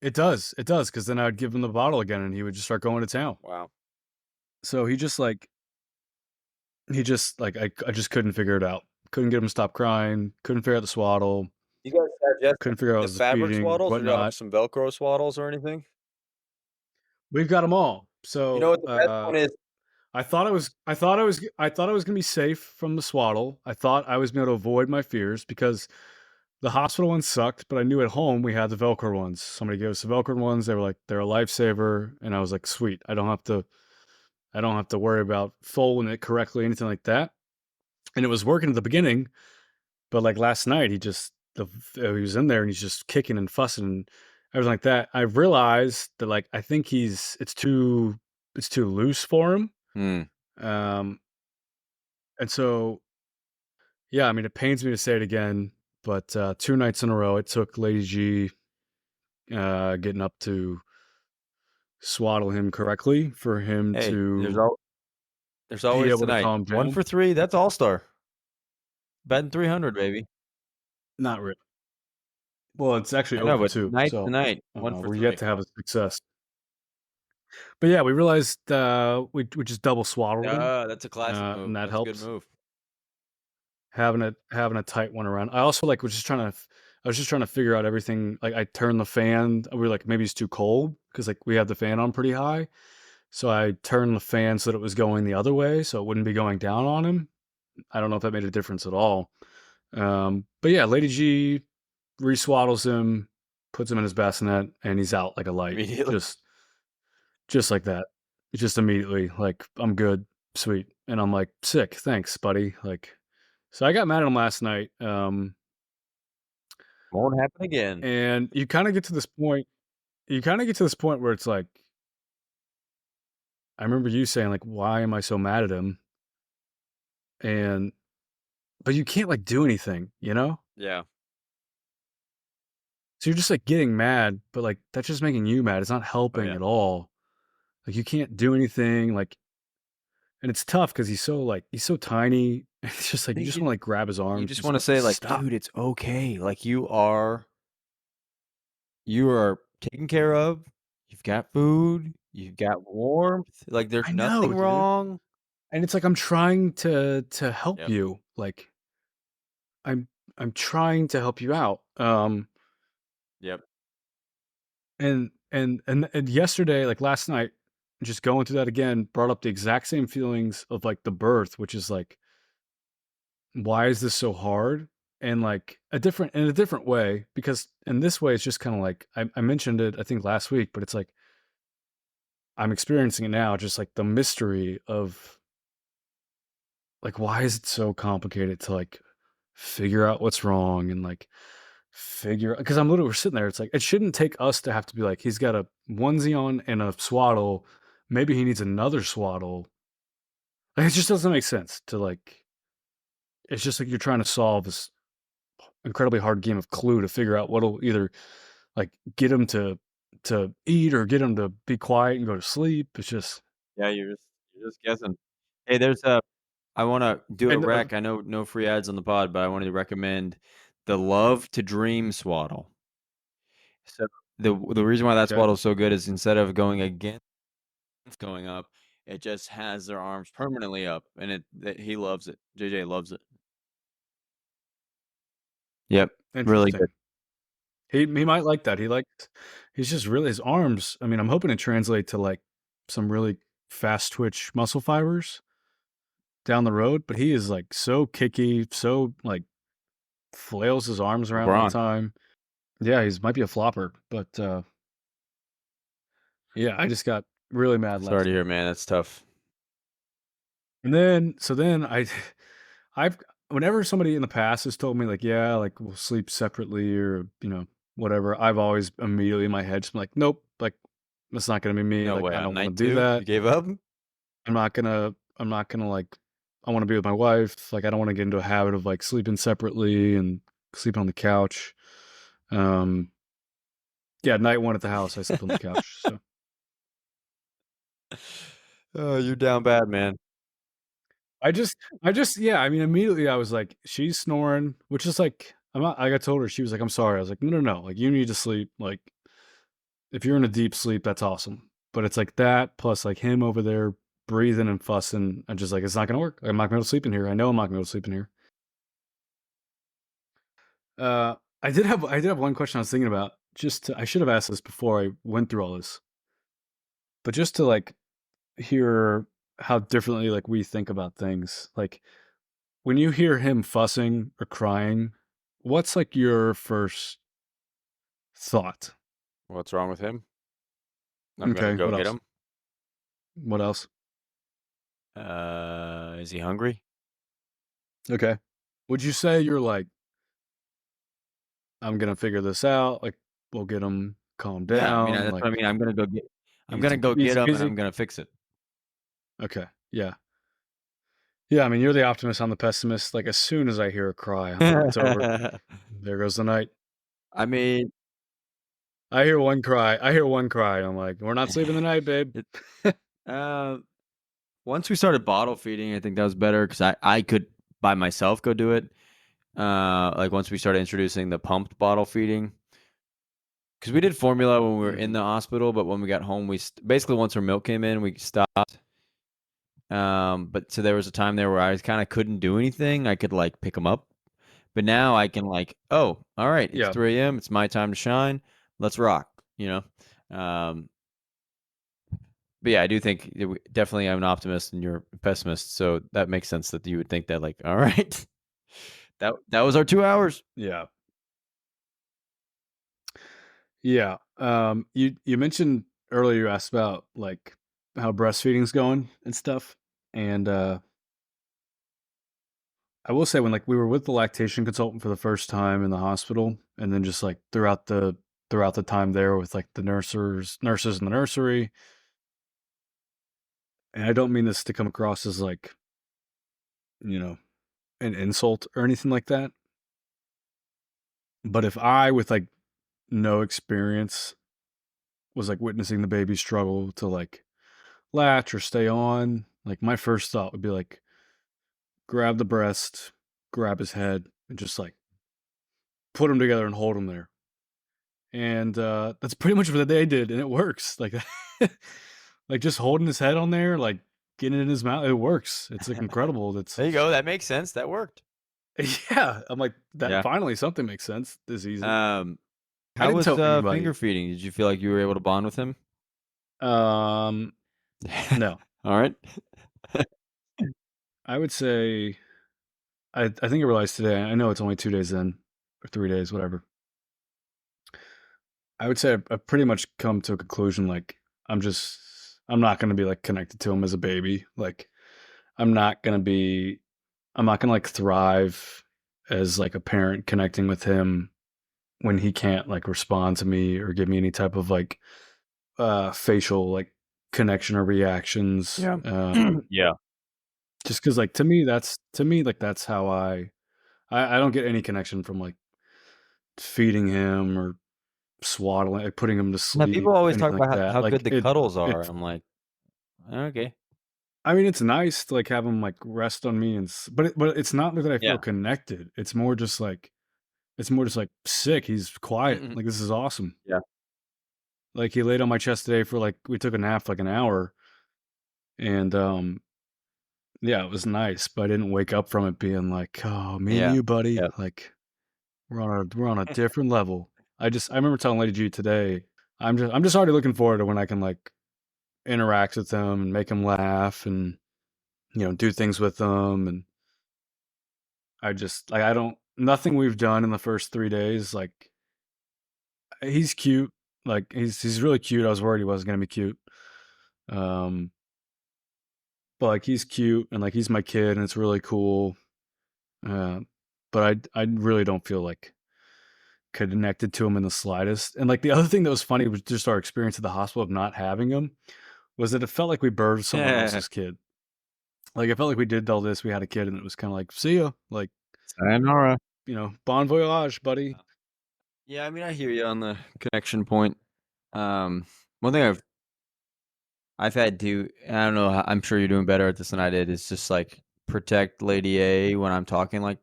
it does. It does, because then I would give him the bottle again and he would just start going to town. Wow. So I just couldn't figure it out. Couldn't get him to stop crying. Couldn't figure out the swaddle. You guys have just Couldn't figure out it the was the fabric feeding, swaddles, or do you have whatnot. some Velcro swaddles or anything? We've got them all. You know So what the best one is? I thought I was gonna be safe from the swaddle. I thought I was gonna be able to avoid my fears because the hospital ones sucked, but I knew at home we had the Velcro ones. Somebody gave us the Velcro ones. They were like, they're a lifesaver, and I was like, sweet. I don't have to worry about folding it correctly, anything like that. And it was working at the beginning, but like last night, he was in there and he's just kicking and fussing and everything like that. I realized that like I think it's too loose for him. Hmm. Um, and so yeah, I mean, it pains me to say it again, but 2 nights in a row, it took Lady G getting up to swaddle him correctly for him Hey, to there's be always able to tonight. calm 1 down. for 3. That's all-star. Betting 300, baby. Not really. Well, it's actually I know, over but 2, tonight, so tonight, 1 for we're 3. yet to have a success. But yeah, we realized we just double swaddled him, Ah, that's a classic move. and that That's a good helps. move. Having a tight one around. I also like I was just trying to figure out everything. Like I turned the fan. We were like maybe it's too cold because like we had the fan on pretty high. So I turned the fan so that it was going the other way, so it wouldn't be going down on him. I don't know if that made a difference at all. But yeah, Lady G re-swaddles him, puts him in his bassinet, and he's out like a light. Immediately. Just like that. Just immediately, like, I'm good, sweet. And I'm like, sick, thanks, buddy. Like, so I got mad at him last night. Won't happen again. And you kind of get to this point. You kind of get to this point where it's like, I remember you saying, like, why am I so mad at him? And but you can't like do anything, you know? Yeah. So you're just like getting mad, but like that's just making you mad. It's not Oh, helping yeah. at all. Like you can't do anything. Like, and it's tough because he's so tiny. It's just like you just want to like grab his You arms, just just wanna say, like, stop. "Dude, it's okay. Like, you are taken care of. You've got food. You've got warmth. Like, there's I nothing know, dude. wrong." And it's like I'm trying to help Yep. you. Like I'm I'm trying to help you out. Yep. And yesterday, like last night, just going through that again, brought up the exact same feelings of like the birth, which is like, why is this so hard? And like in a different way, because in this way, it's just kind of like I mentioned it, I think last week, but it's like I'm experiencing it now, just like the mystery of like why is it so complicated to like figure out what's wrong and like figure because I'm literally we're sitting there. It's like it shouldn't take us to have to be like he's got a onesie on and a swaddle. Maybe he needs another swaddle. Like, it just doesn't make sense to like. It's just like you're trying to solve this incredibly hard game of Clue to figure out what'll either like get him to eat or get him to be quiet and go to sleep. It's just Yeah, you're just guessing. Hey, there's a I wanna do a and rec. I know no free ads on the pod, but I wanted to recommend the Love to Dream swaddle. So, the reason why that okay. swaddle is so good is instead of going against going up, it just has their arms permanently up, and he loves it. JJ loves it. Yep, really Interesting. good. He might like that. He's just really his arms. I mean, I'm hoping to translate to like some really fast twitch muscle fibers down the road, but he is like so kicky, so like flails his arms around all the LeBron. time. Yeah, he's might be a flopper, but yeah, I just got really mad Sorry last to night. hear, man, that's tough. And then so then I've whenever somebody in the past has told me like, yeah, like we'll sleep separately or, whatever, I've always immediately in my head just been like, nope, like that's not gonna be me. No Like way, I on don't want to night do 2? that. You gave up? I'm not gonna like I want to be with my wife. Like I don't want to get into a habit of like sleeping separately and sleeping on the couch. Um yeah, night one at the house, I slept on the couch. So Oh, you're down bad, man. I just yeah, I mean immediately I was like, she's snoring, which is like I'm not like I told her, she was like, I'm sorry. I was like, no, no, no. Like you need to sleep. Like if you're in a deep sleep, that's awesome. But it's like that plus like him over there breathing and fussing and just like it's not gonna work. I'm not gonna be able to sleep in here. I know I'm not gonna be able to sleep in here. Uh I did have one question I was thinking about. I should have asked this before I went through all this. But just to like hear how differently like we think about things. Like when you hear him fussing or crying, what's like your first thought? What's wrong with him? I'm gonna Okay, go what get else? him. What else? Is he hungry? Okay. Would you say you're like, I'm gonna figure this out, like we'll get him calmed Yeah, I mean, down, that's what I like mean, I'm gonna go get easy him, and peasy? I'm gonna fix it. Okay. Yeah. Yeah, I mean you're the optimist, I'm the pessimist. Like as soon as I hear a cry, I'm like, it's over. There goes the night. I mean, I hear one cry, and I'm like, we're not sleeping the night, babe. it uh, once we started bottle feeding, I think that was better because I could by myself go do it. Like once we started introducing the pumped bottle feeding, because we did formula when we were in Mhm. the hospital, but when we got home, basically once our milk came in, we stopped. But so there was a time there where I kind of couldn't do anything. I could like pick them up, but now I can like, oh, all right, it's Yeah. 3 a.m. It's my time to shine. Let's rock, you know. But yeah, I do think definitely I'm an optimist and you're a pessimist, so that makes sense that you would think that like, all right, That was our 2 hours. Yeah. Yeah. You mentioned earlier, you asked about like how breastfeeding's going and stuff. And I will say when like we were with the lactation consultant for the first time in the hospital, and then just like throughout the time there with like the nurses in the nursery, and I don't mean this to come across as like, you know, an insult or anything like that. But if I with like no experience was like witnessing the baby struggle to like latch or stay on, like my first thought would be like grab the breast, grab his head, and just like put them together and hold him there. And that's pretty much what they did, and it works. Like, like just holding his head on there, like getting it in his mouth, it works. It's like incredible. That's There you go, that makes sense, that worked. yeah. I'm like that. Yeah. Finally, something makes sense this season. I How didn't was, tell anybody. finger feeding? Did you feel like you were able to bond with him? Um, no, Alright. I would say I think I realized today. I know it's only 2 days in or 3 days, whatever. I would say I've pretty much come to a conclusion. Like I'm not going to be like connected to him as a baby. Like I'm not going to be I'm not gonna like thrive as like a parent connecting with him when he can't like respond to me or give me any type of like facial like connection or reactions. Yeah. Yeah. Just because like to me like that's how I don't get any connection from like feeding him or swaddling, like, putting him to Now sleep, people always talk anything like about that. how good Like the cuddles are, it I'm like, "Okay." I mean it's nice to like have him like rest on me and but it's not that I feel Yeah. connected. It's more just like sick. He's quiet. Mhm. Like this is awesome. Yeah. Like he laid on my chest today for like we took a nap for like an hour, and yeah, it was nice, but I didn't wake up from it being like, "Oh, me and Yeah. you, buddy, Yep. like we're on a different level." I remember telling Lady G today, I'm just already looking forward to when I can like interact with him and make him laugh and do things with him. And I just like I don't nothing we've done in the first 3 days. Like he's cute, like he's really cute. I was worried he wasn't gonna be cute. Um, But, like, he's cute and, like, he's my kid and it's really cool, uh, but I really don't feel, like, connected to him in the slightest. And, like, the other thing that was funny was just our experience at the hospital of not having him, was that it felt like we birthed someone else's kid. Like, it felt like we did all this, we had a kid, and it was kinda like, "See ya," like, Sayonara. "Bon voyage, buddy." Yeah, I mean, I hear you on the connection point. One thing I've had to, and I don't know, I'm sure you're doing better at this than I did, is just, like, protect Lady A when I'm talking like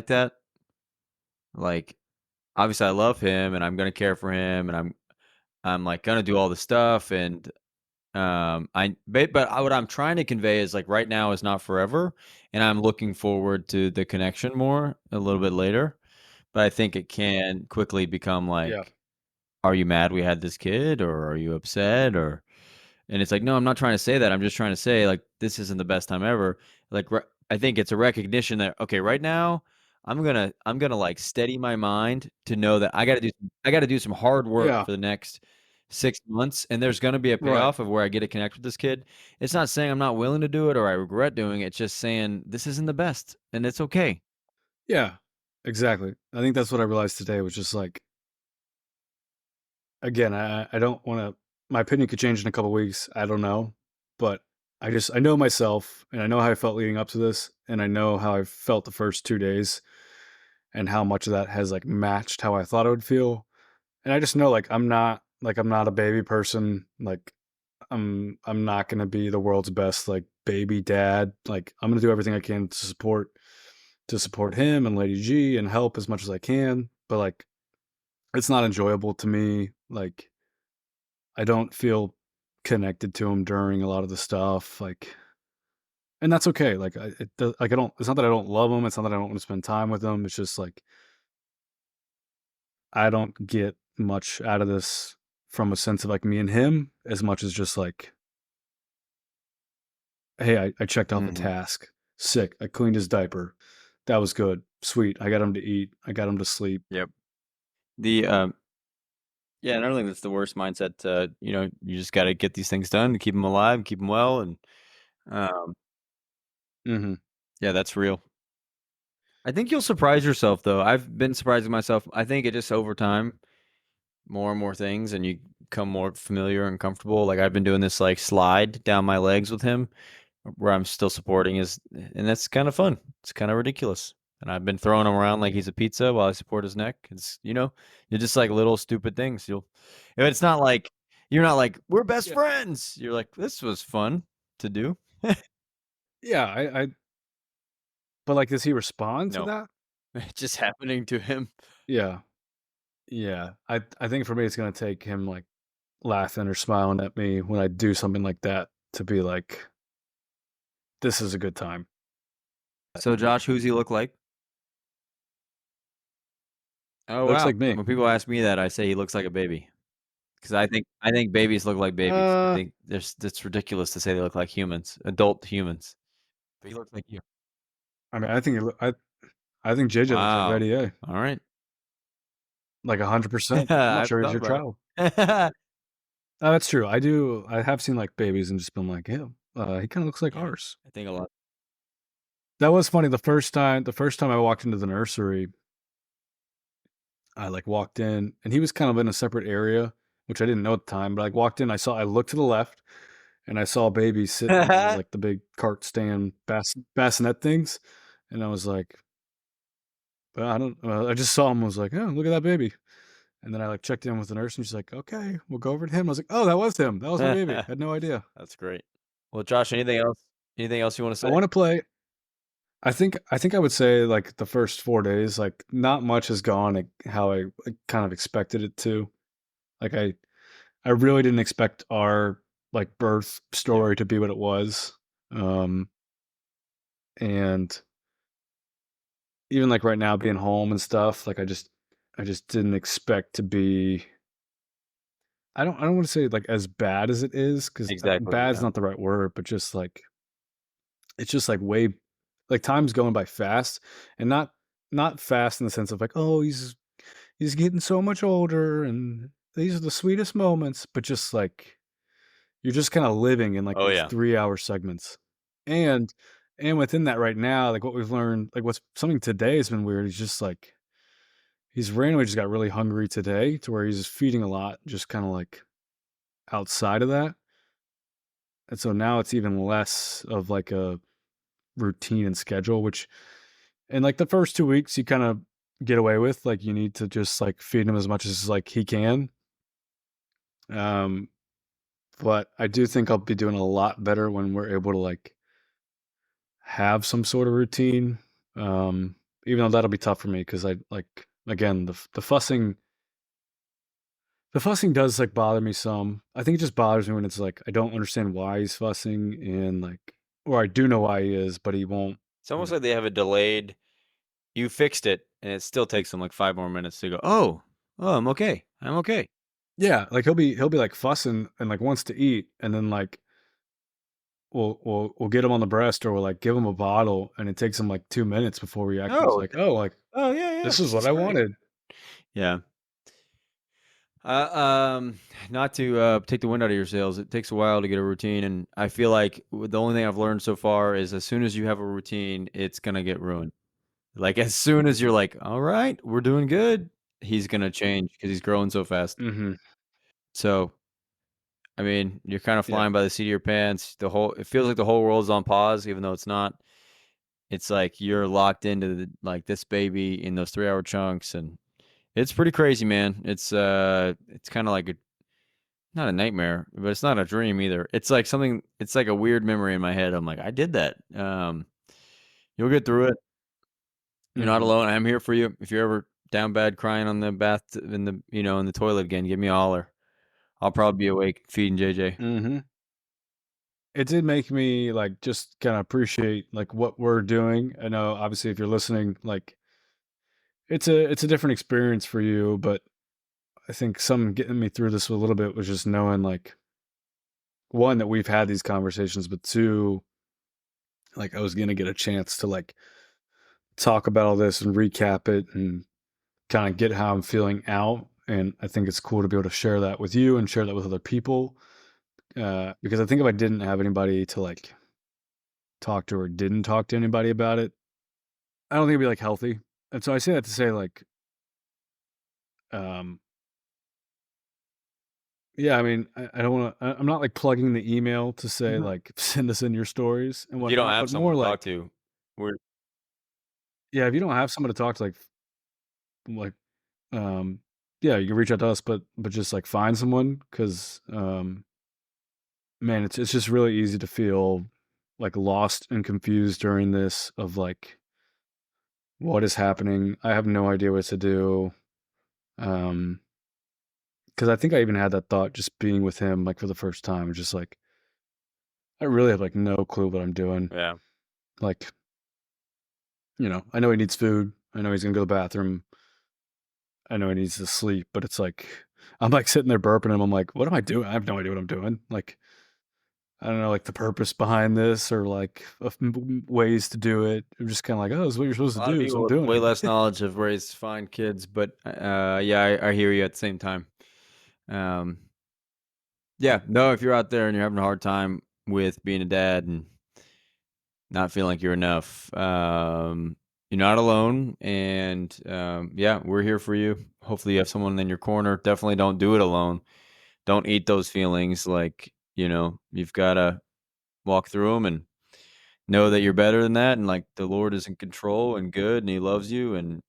that. Like, obviously, I love him, and I'm gonna care for him, and I'm, like, gonna do all the stuff, and, what I'm trying to convey is, like, right now is not forever, and I'm looking forward to the connection more a little bit later, but I think it can quickly become Yeah. like, "Are you mad we had this kid, or are you upset?" Or and it's like, "No, I'm not trying to say that, I'm just trying to say, like, this isn't the best time ever." Like, I think it's a recognition that, okay, right now, I'm gonna, like, steady my mind to know that I gotta do some hard work Yeah. for the next 6 months, and there's gonna be a Right. payoff of where I get to connect with this kid. It's not saying I'm not willing to do it or I regret doing it, it's just saying this isn't the best, and it's okay. Yeah. Exactly. I think that's what I realized today was just, like, again, I don't wanna my opinion could change in a couple weeks, I don't know, but I know myself, and I know how I felt leading up to this, and I know how I felt the first 2 days, and how much of that has, like, matched how I thought I would feel, and I just know, like, I'm not a baby person, like, I'm not gonna be the world's best, like, baby dad, like, I'm gonna do everything I can to support him and Lady G and help as much as I can, but, like, it's not enjoyable to me, like I don't feel connected to him during a lot of the stuff, like, and that's okay. Like, like I don't. It's not that I don't love him. It's not that I don't want to spend time with him. It's just like I don't get much out of this from a sense of like me and him as much as just like, hey, I checked off a Mhm. task. Sick. I cleaned his diaper. That was good. sweet. I got him to eat. I got him to sleep. Yep. The yeah, and I don't think that's the worst mindset. You just got to get these things done to keep them alive, keep them well, and um, Mm-hmm. yeah, that's real. I think you'll surprise yourself though. I've been surprising myself. I think it just over time, more and more things, and you become more familiar and comfortable. Like I've been doing this like slide down my legs with him, where I'm still supporting his, and that's kind of fun. It's kind of ridiculous. And I've been throwing him around like he's a pizza while I support his neck. You're just like little stupid things. It's not like you're not like we're best Yeah. friends. You're like this was fun to do. Yeah. But like, does he respond to No, that? it's just happening to him. Yeah. Yeah. I think for me, it's gonna take him like laughing or smiling at me when I do something like that to be like, this is a good time. So Josh, who's he look like? Oh Looks wow! like me. When people ask me that, I say he looks like a baby because I think babies look like babies. I Uh, think it's ridiculous to say they look like humans, adult humans. But he looks like you. I mean, I think I think JJ looks like Wow. Lady A, All right. like 100%. I'm I not haven't sure he's thought your about child. it. Oh, that's true. I do. I have seen like babies and just been like, yeah, he kind of looks like Yeah, ours. I think a lot. That was funny. The first time I walked into the nursery, I like walked in and he was kind of in a separate area, which I didn't know at the time. But I walked in, I looked to the left, and I saw a baby sitting on one of like the big cart stand bassinet things, and I was like, I don't. I just saw him. I was like, oh, look at that baby. And then I like checked in with the nurse, and she's like, okay, we'll go over to him. I was like, oh, that was him. That was my baby. Had no idea. That's great. Well, Josh, anything else? Anything else you want to I say? want to play. I think I would say like the first 4 days, like not much has gone like how I like, kind of expected it to. Like I really didn't expect our like birth Yeah, story to be what it was. Um and even like right now being home and stuff, like I just didn't expect to be I don't want to say like as bad as it is cuz exactly. bad's Yeah. not the right word, but just like it's just like way like time's going by fast and not fast in the sense of like oh he's getting so much older and these are the sweetest moments, but just like you're just kind of living in like Oh these yeah. 3 hour segments. And and within that right now, like what we've learned, like what's something today has been weird. He's just like he's randomly just got really hungry today to where he's just feeding a lot, just kind of like outside of that. And so now it's even less of like a routine and schedule, which in like the first 2 weeks you kind of get away with. Like you need to just like feed him as much as like he can. Um, but I do think I'll be doing a lot better when we're able to like have some sort of routine. Um, even though that'll be tough for me because I like again the fussing does like bother me some. I think it just bothers me when it's like I don't understand why he's fussing and like or I do know why he is, but he won't. It's almost like they have a delayed. You fixed it, and it still takes them like 5 more minutes to go. Oh, I'm okay. I'm okay. Yeah, like he'll be like fussing and like wants to eat, and then like we'll get him on the breast or we'll like give him a bottle, and it takes him like 2 minutes before he actually is Oh, like, oh, like oh yeah. this is what It's I great. wanted. Yeah. Uh, um, Not to take the wind out of your sails, it takes a while to get a routine, and I feel like the only thing I've learned so far is as soon as you have a routine, it's gonna get ruined. Like as soon as you're like, "All right, we're doing good," he's gonna change because he's growing so fast. Mm-hmm. So, I mean, you're kind of Yeah. flying by the seat of your pants. It feels like the whole world's on pause, even though it's not. It's like you're locked into like this baby in those 3 hour chunks, and it's pretty crazy, man. It's kind of like not a nightmare, but it's not a dream either. It's like something. It's like a weird memory in my head. I'm like, I did that. You'll get through it. You're not Mm-hmm. alone. I'm here for you. If you're ever down bad crying on the bath in the toilet again, give me a holler. I'll probably be awake feeding JJ. Mm-hmm. It did make me like just kind of appreciate like what we're doing. I know obviously if you're listening, like it's a different experience for you, but I think some getting me through this a little bit was just knowing like one that we've had these conversations, but two, like I was gonna get a chance to like talk about all this and recap it and kind of get how I'm feeling out. And I think it's cool to be able to share that with you and share that with other people. Because I think if I didn't have anybody to like talk to or didn't talk to anybody about it, I don't think it'd be like healthy. And so I say that to say like, um, yeah, I mean, I don't want to. I'm not like plugging the email to say like send us in your stories and If you don't whatnot, have but someone more to talk like, to, we're yeah, if you don't have someone to talk to, like, um, yeah, you can reach out to us, but just like find someone because, man, it's just really easy to feel like lost and confused during this of like what is happening. I have no idea what to do. Um, because I think I even had that thought just being with him like for the first time, just like I really have like no clue what I'm doing. yeah. Like, I know he needs food. I know he's gonna go to the bathroom. I know he needs to sleep, but it's like I'm like sitting there burping him. I'm like, what am I doing? I have no idea what I'm doing. Like, I don't know, like the purpose behind this or like ways to do it. I'm just kind of like, oh, this is what you're supposed A to lot of do, so people I'm with doing way less it. knowledge have raised fine kids, but yeah, I hear you at the same time. Um, yeah, no, if you're out there and you're having a hard time with being a dad and not feeling like you're enough, you're not alone. And yeah, we're here for you. Hopefully, you have someone in your corner. Definitely don't do it alone. Don't eat those feelings. Like, you've got to walk through them and know that you're better than that. And like the Lord is in control and good and He loves you and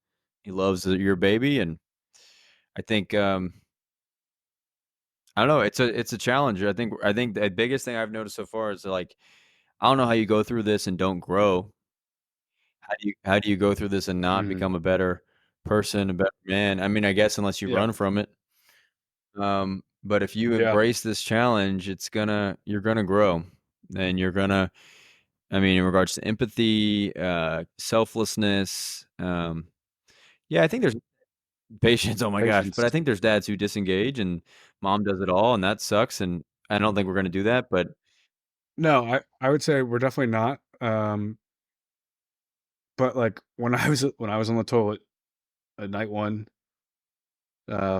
He loves your baby. And I think, I don't know. It's a challenge. I think the biggest thing I've noticed so far is like I don't know how you go through this and don't grow. How do you go through this and not Mhm. become a better person, a better man? I mean, I guess unless you Yeah. run from it. But if you Yeah. embrace this challenge, you're gonna grow, and you're gonna. I mean, in regards to empathy, selflessness, yeah, I think there's patience. Oh my gosh, but I Patience. think there's dads who disengage, and mom does it all, and that sucks. And I don't think we're gonna do that, but No, I would say we're definitely not. But like when I was on the toilet at night one,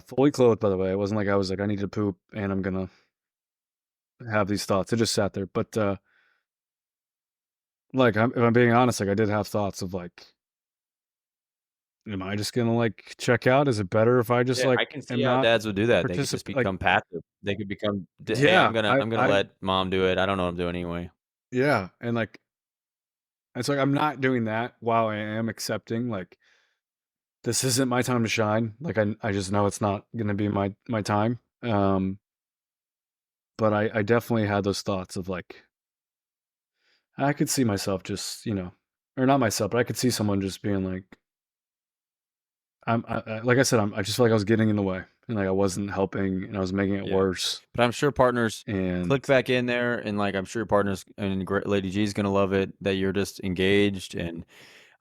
fully clothed, by the way, it wasn't like I was like I need to poop and I'm gonna have these thoughts. I just sat there, but like if I'm being honest, like I did have thoughts of like, am I just gonna like check out? Is it better if I just yeah, like I can see am how not dads would do that. They could just participate? Like, become passive. They could become, hey, I'm yeah, gonna I I'm gonna I let mom do it. I don't know what I'm doing anyway. yeah, and like it's like I'm not doing that while I am accepting like this isn't my time to shine. Like I just know it's not gonna be my time. But I definitely had those thoughts of like I could see myself just, or not myself, but I could see someone just being like, like I said, I just feel like I was getting in the way and like I wasn't helping and I was making it Yeah. worse. But I'm sure partners And click back in there, and like I'm sure partners and Lady G is gonna love it that you're just engaged. And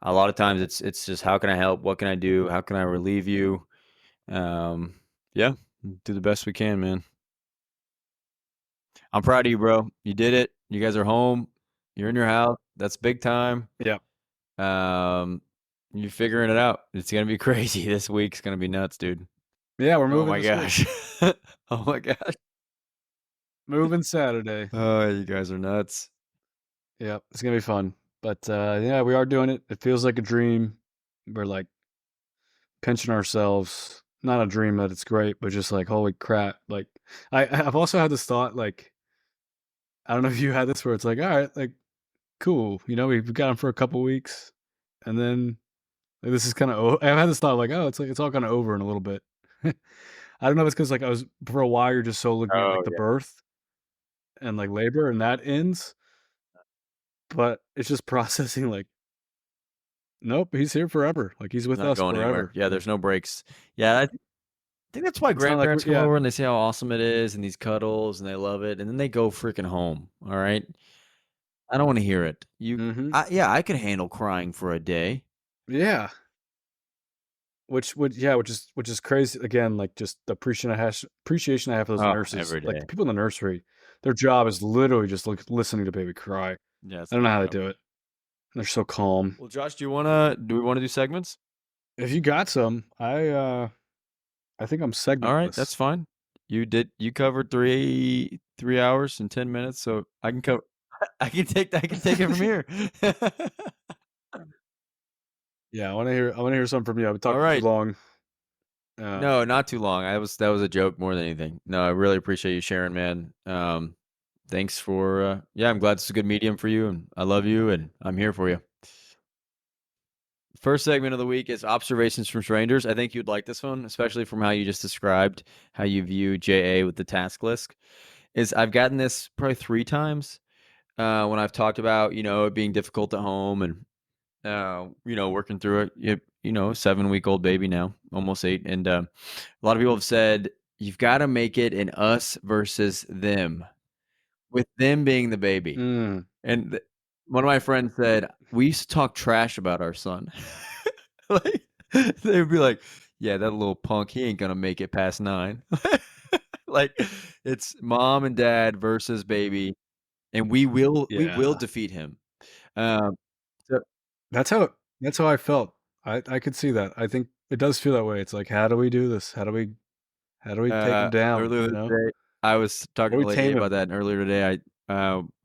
a lot of times it's just how can I help? What can I do? How can I relieve you? Um, yeah, do the best we can, man. I'm proud of you, bro. You did it. You guys are home. You're in your house. That's big time. yeah, Um, you're figuring it out. It's gonna be crazy. This week's gonna be nuts, dude. yeah, we're Oh moving my this week, gosh. Oh my gosh. moving Saturday. Oh, you guys are nuts. Yeah, it's gonna be fun. But yeah, we are doing it. It feels like a dream. We're like pinching ourselves. Not a dream that it's great, but just like holy crap. Like I've also had this thought like I don't know if you had this where it's like all right, like cool, we've got him for a couple weeks, and then like, this is kind of. I've had this thought like, oh, it's like it's all kind of over in a little bit. I don't know if it's because like I was for a while you're just so looking at like Oh the yeah. birth and like labor and that ends, but it's just processing like, nope, he's here forever. Like he's He's with not us going anywhere. forever. Yeah, Like there's no breaks. Yeah, I think that's why it's not like grandparents come yeah, over and they say how awesome it is and these cuddles and they love it, and then they go freaking home. All right, I don't want to hear it. hmm Yeah, I could handle crying for a day. yeah. Which would yeah, which is crazy again. Like just the appreciation I have for those Oh, nurses. every Like day. the people in the nursery, their job is literally just listening to baby cry. Yeah, it's I don't know how they incredible. do it. They're so calm. Well, Josh, do we want to do segments? If you got some, I think I'm All right, that's segmentless. fine. You covered 3 hours and 10 minutes, so I can cover I can take it from here. Yeah, I want to hear something from you. I've been All talking too right. long. No, not too long. That was a joke more than anything. No, I really appreciate you sharing, man. Thanks for yeah, I'm glad it's a good medium for you, and I love you, and I'm here for you. First segment of the week is observations from strangers. I think you'd like this one, especially from how you just described how you view JA with the task list. Is I've gotten this probably 3 times when I've talked about it being difficult at home and working through it. 7-week-old baby now, almost 8, and a lot of people have said you've got to make it an us versus them, with them being the baby. Mm, And one of my friends said we used to talk trash about our son. Like, they would be like, "Yeah, that little punk, he ain't gonna make it past 9." Like, it's mom and dad versus baby, and we will yeah, defeat him. Um, so that's how that's how I felt. I could see that. I think it does feel that way. It's like, how do we do this? How do we take him down? earlier You know, today, I was how do talking we to Lady A tame about him? that, and earlier today,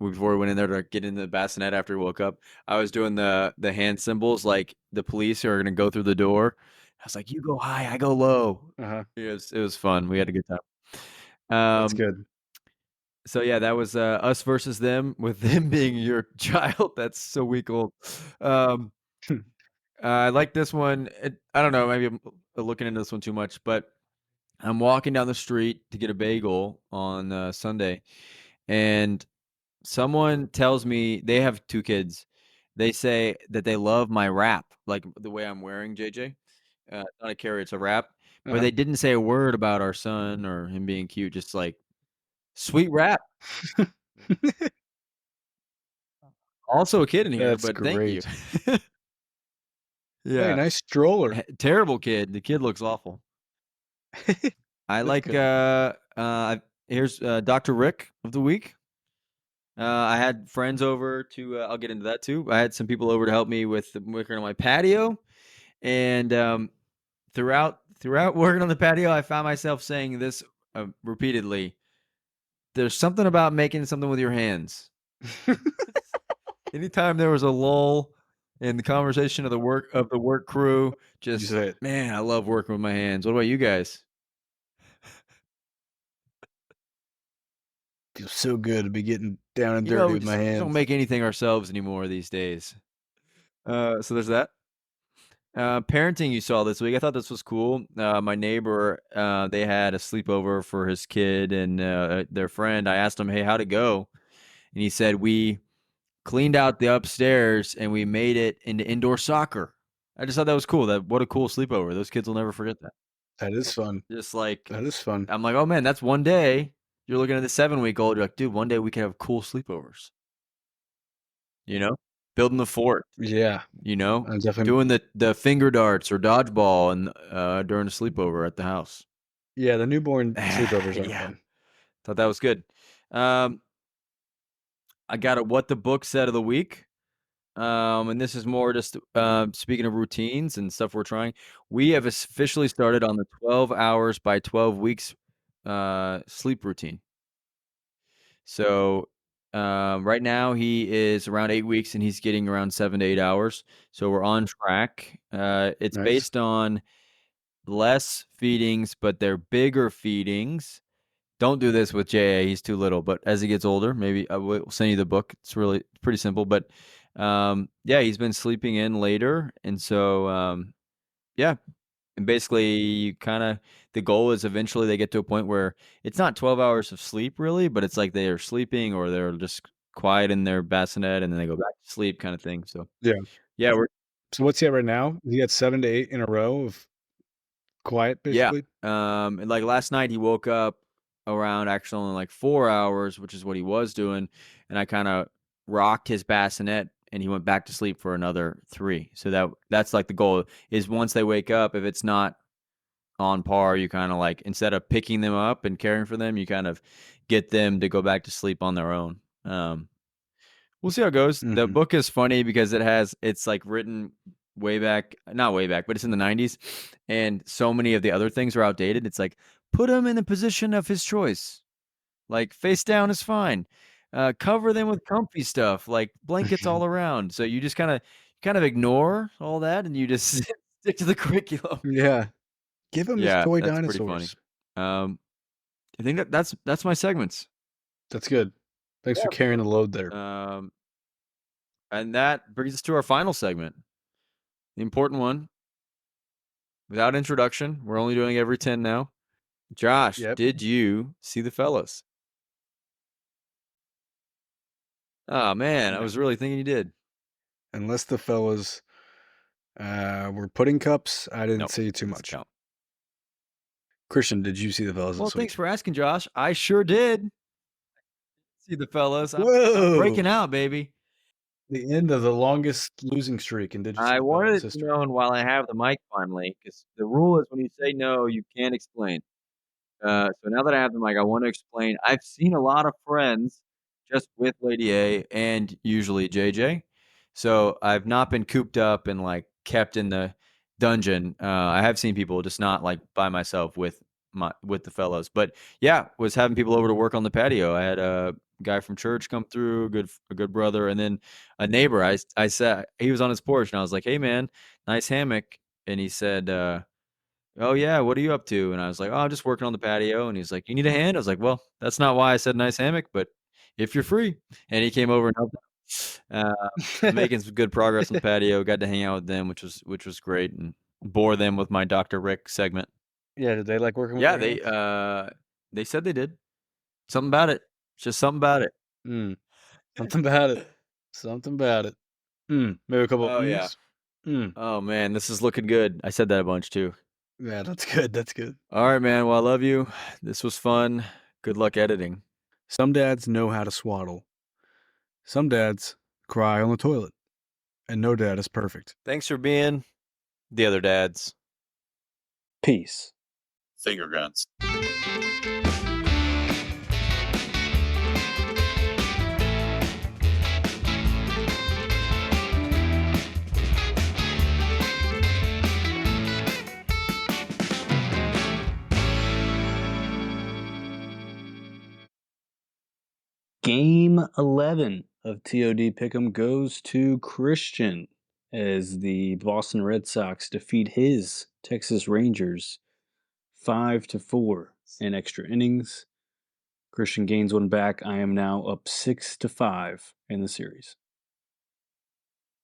before we went in there to get in the bassinet after we woke up, I was doing the hand symbols like the police are gonna go through the door. I was like, "You go high, I go low." Uh huh. It was fun. We had a good time. That's Um, good. so yeah, that was us versus them, with them being your child. That's so week old. Um, I like this one. I don't know. Maybe I'm looking into this one too much, but I'm walking down the street to get a bagel on Sunday, and someone tells me they have 2 kids. They say that they love my wrap, like the way I'm wearing, JJ. Not a carry, it's a wrap. But Uh they didn't say a word about our son or him being cute. Just like sweet wrap. huh. Also a kid in here, That's but thank you. great. Hey, Yeah, nice stroller. terrible kid. The kid looks awful. I That's like. good. Here's Dr. Rick of the week. I had friends over to. I'll get into that too. I had some people over to help me with working on my patio, and throughout working on the patio, I found myself saying this repeatedly. There's something about making something with your hands. Anytime there was a lull in the conversation of the work crew, You just say it. man, I love working with my hands. What about you guys? Feels so good to be getting down and dirty We with my just don't hands. make anything ourselves anymore these days. So there's that. Parenting you saw this week. I thought this was cool. My neighbor, they had a sleepover for his kid and their friend. I asked him, "Hey, how'd it go?" And he said, "We cleaned out the upstairs and we made it into indoor soccer." I just thought that was cool. What a cool sleepover. Those kids will never forget that. That is fun. Just like That is fun. I'm like, oh man, that's one day. You're looking at the 7-week-old. You're like, dude, one day we could have cool sleepovers. You know, building the fort. Yeah, You know, I'm definitely. doing the finger darts or dodgeball and during a sleepover at the house. Yeah, the newborn sleepovers aren't Yeah, fun. thought that was good. Um, I got a what the book said of the week. And this is more just speaking of routines and stuff we're trying. We have officially started on the 12 hours by 12 weeks sleep routine. So right now he is around 8 weeks and he's getting around 7 to 8 hours. So we're on track. It's Nice. based on less feedings, but they're bigger feedings. Don't do this with JA. He's too little, but as he gets older, maybe I will send you the book. It's really pretty simple, but yeah, he's been sleeping in later, and so yeah, and basically you kind of the goal is eventually they get to a point where it's not 12 hours of sleep really, but it's like they are sleeping or they're just quiet in their bassinet and then they go back to sleep kind of thing. So Yeah. yeah, we're So what's he at right now? He had 7 to 8 in a row of quiet, yeah. basically? And like last night he woke up around actually only like 4 hours, which is what he was doing. And I kind of rocked his bassinet and he went back to sleep for another 3. So that's like the goal is once they wake up, if it's not on par, you kind of like instead of picking them up and caring for them, you kind of get them to go back to sleep on their own. We'll see how it goes. The Mhm. book is funny because it's like written way back, not way back, but it's in the 90s, and so many of the other things are outdated. It's like, put him in the position of his choice. Like, face down is fine. Cover them with comfy stuff, like blankets all around. So you just kind of ignore all that, and you just stick to the curriculum. Yeah. Give him his Yeah, toy that's pretty funny. dinosaurs. Um, I think that's my segments. That's good. Thanks for carrying the load there. Um, and that brings us to our final segment, the important one. Without introduction, we're only doing every 10 now. Josh, Yep. did you see the fellas? Oh man, I No. was really thinking you did. Unless the fellas were pudding cups, I didn't Nope, see too doesn't much. count. Christian, did you see the fellas Well, this thanks week? for asking, Josh. I sure did see the fellas. I'm breaking Whoa! out, baby. The end of the longest losing streak, and did you see I the wanted fellas it to be history? known while I have the mic finally, because the rule is when you say no, you can't explain. So now that I have the mic, I want to explain. I've seen a lot of Friends just with Lady A and usually JJ. So I've not been cooped up and like kept in the dungeon. I have seen people, just not like by myself with the fellows. But yeah, was having people over to work on the patio. I had a guy from church come through, a good brother, and then a neighbor. I said he was on his porch, and I was like, "Hey man, nice hammock." And he said, "Oh yeah, what are you up to?" And I was like, "Oh, I'm just working on the patio." And he's like, "You need a hand?" I was like, "Well, that's not why I said nice hammock, but if you're free." And he came over and helped out. Was making some good progress on the patio. Got to hang out with them, which was great, and bore them with my Dr. Rick segment. Yeah, did they like working with Yeah, their hands? they said they did. Something about it. Just something about it. Mm, something about it. Something about it. Maybe a couple Oh yeah. ums. Mm. Oh man, this is looking good. I said that a bunch too. Yeah, that's good. That's good. All right, man. Well, I love you. This was fun. Good luck editing. Some dads know how to swaddle. Some dads cry on the toilet. And no dad is perfect. Thanks for being the other dads. Peace. Finger guns. Game 11 of TOD Pick'em goes to Christian as the Boston Red Sox defeat his Texas Rangers 5-4 in extra innings. Christian gains one back. I am now up 6-5 in the series.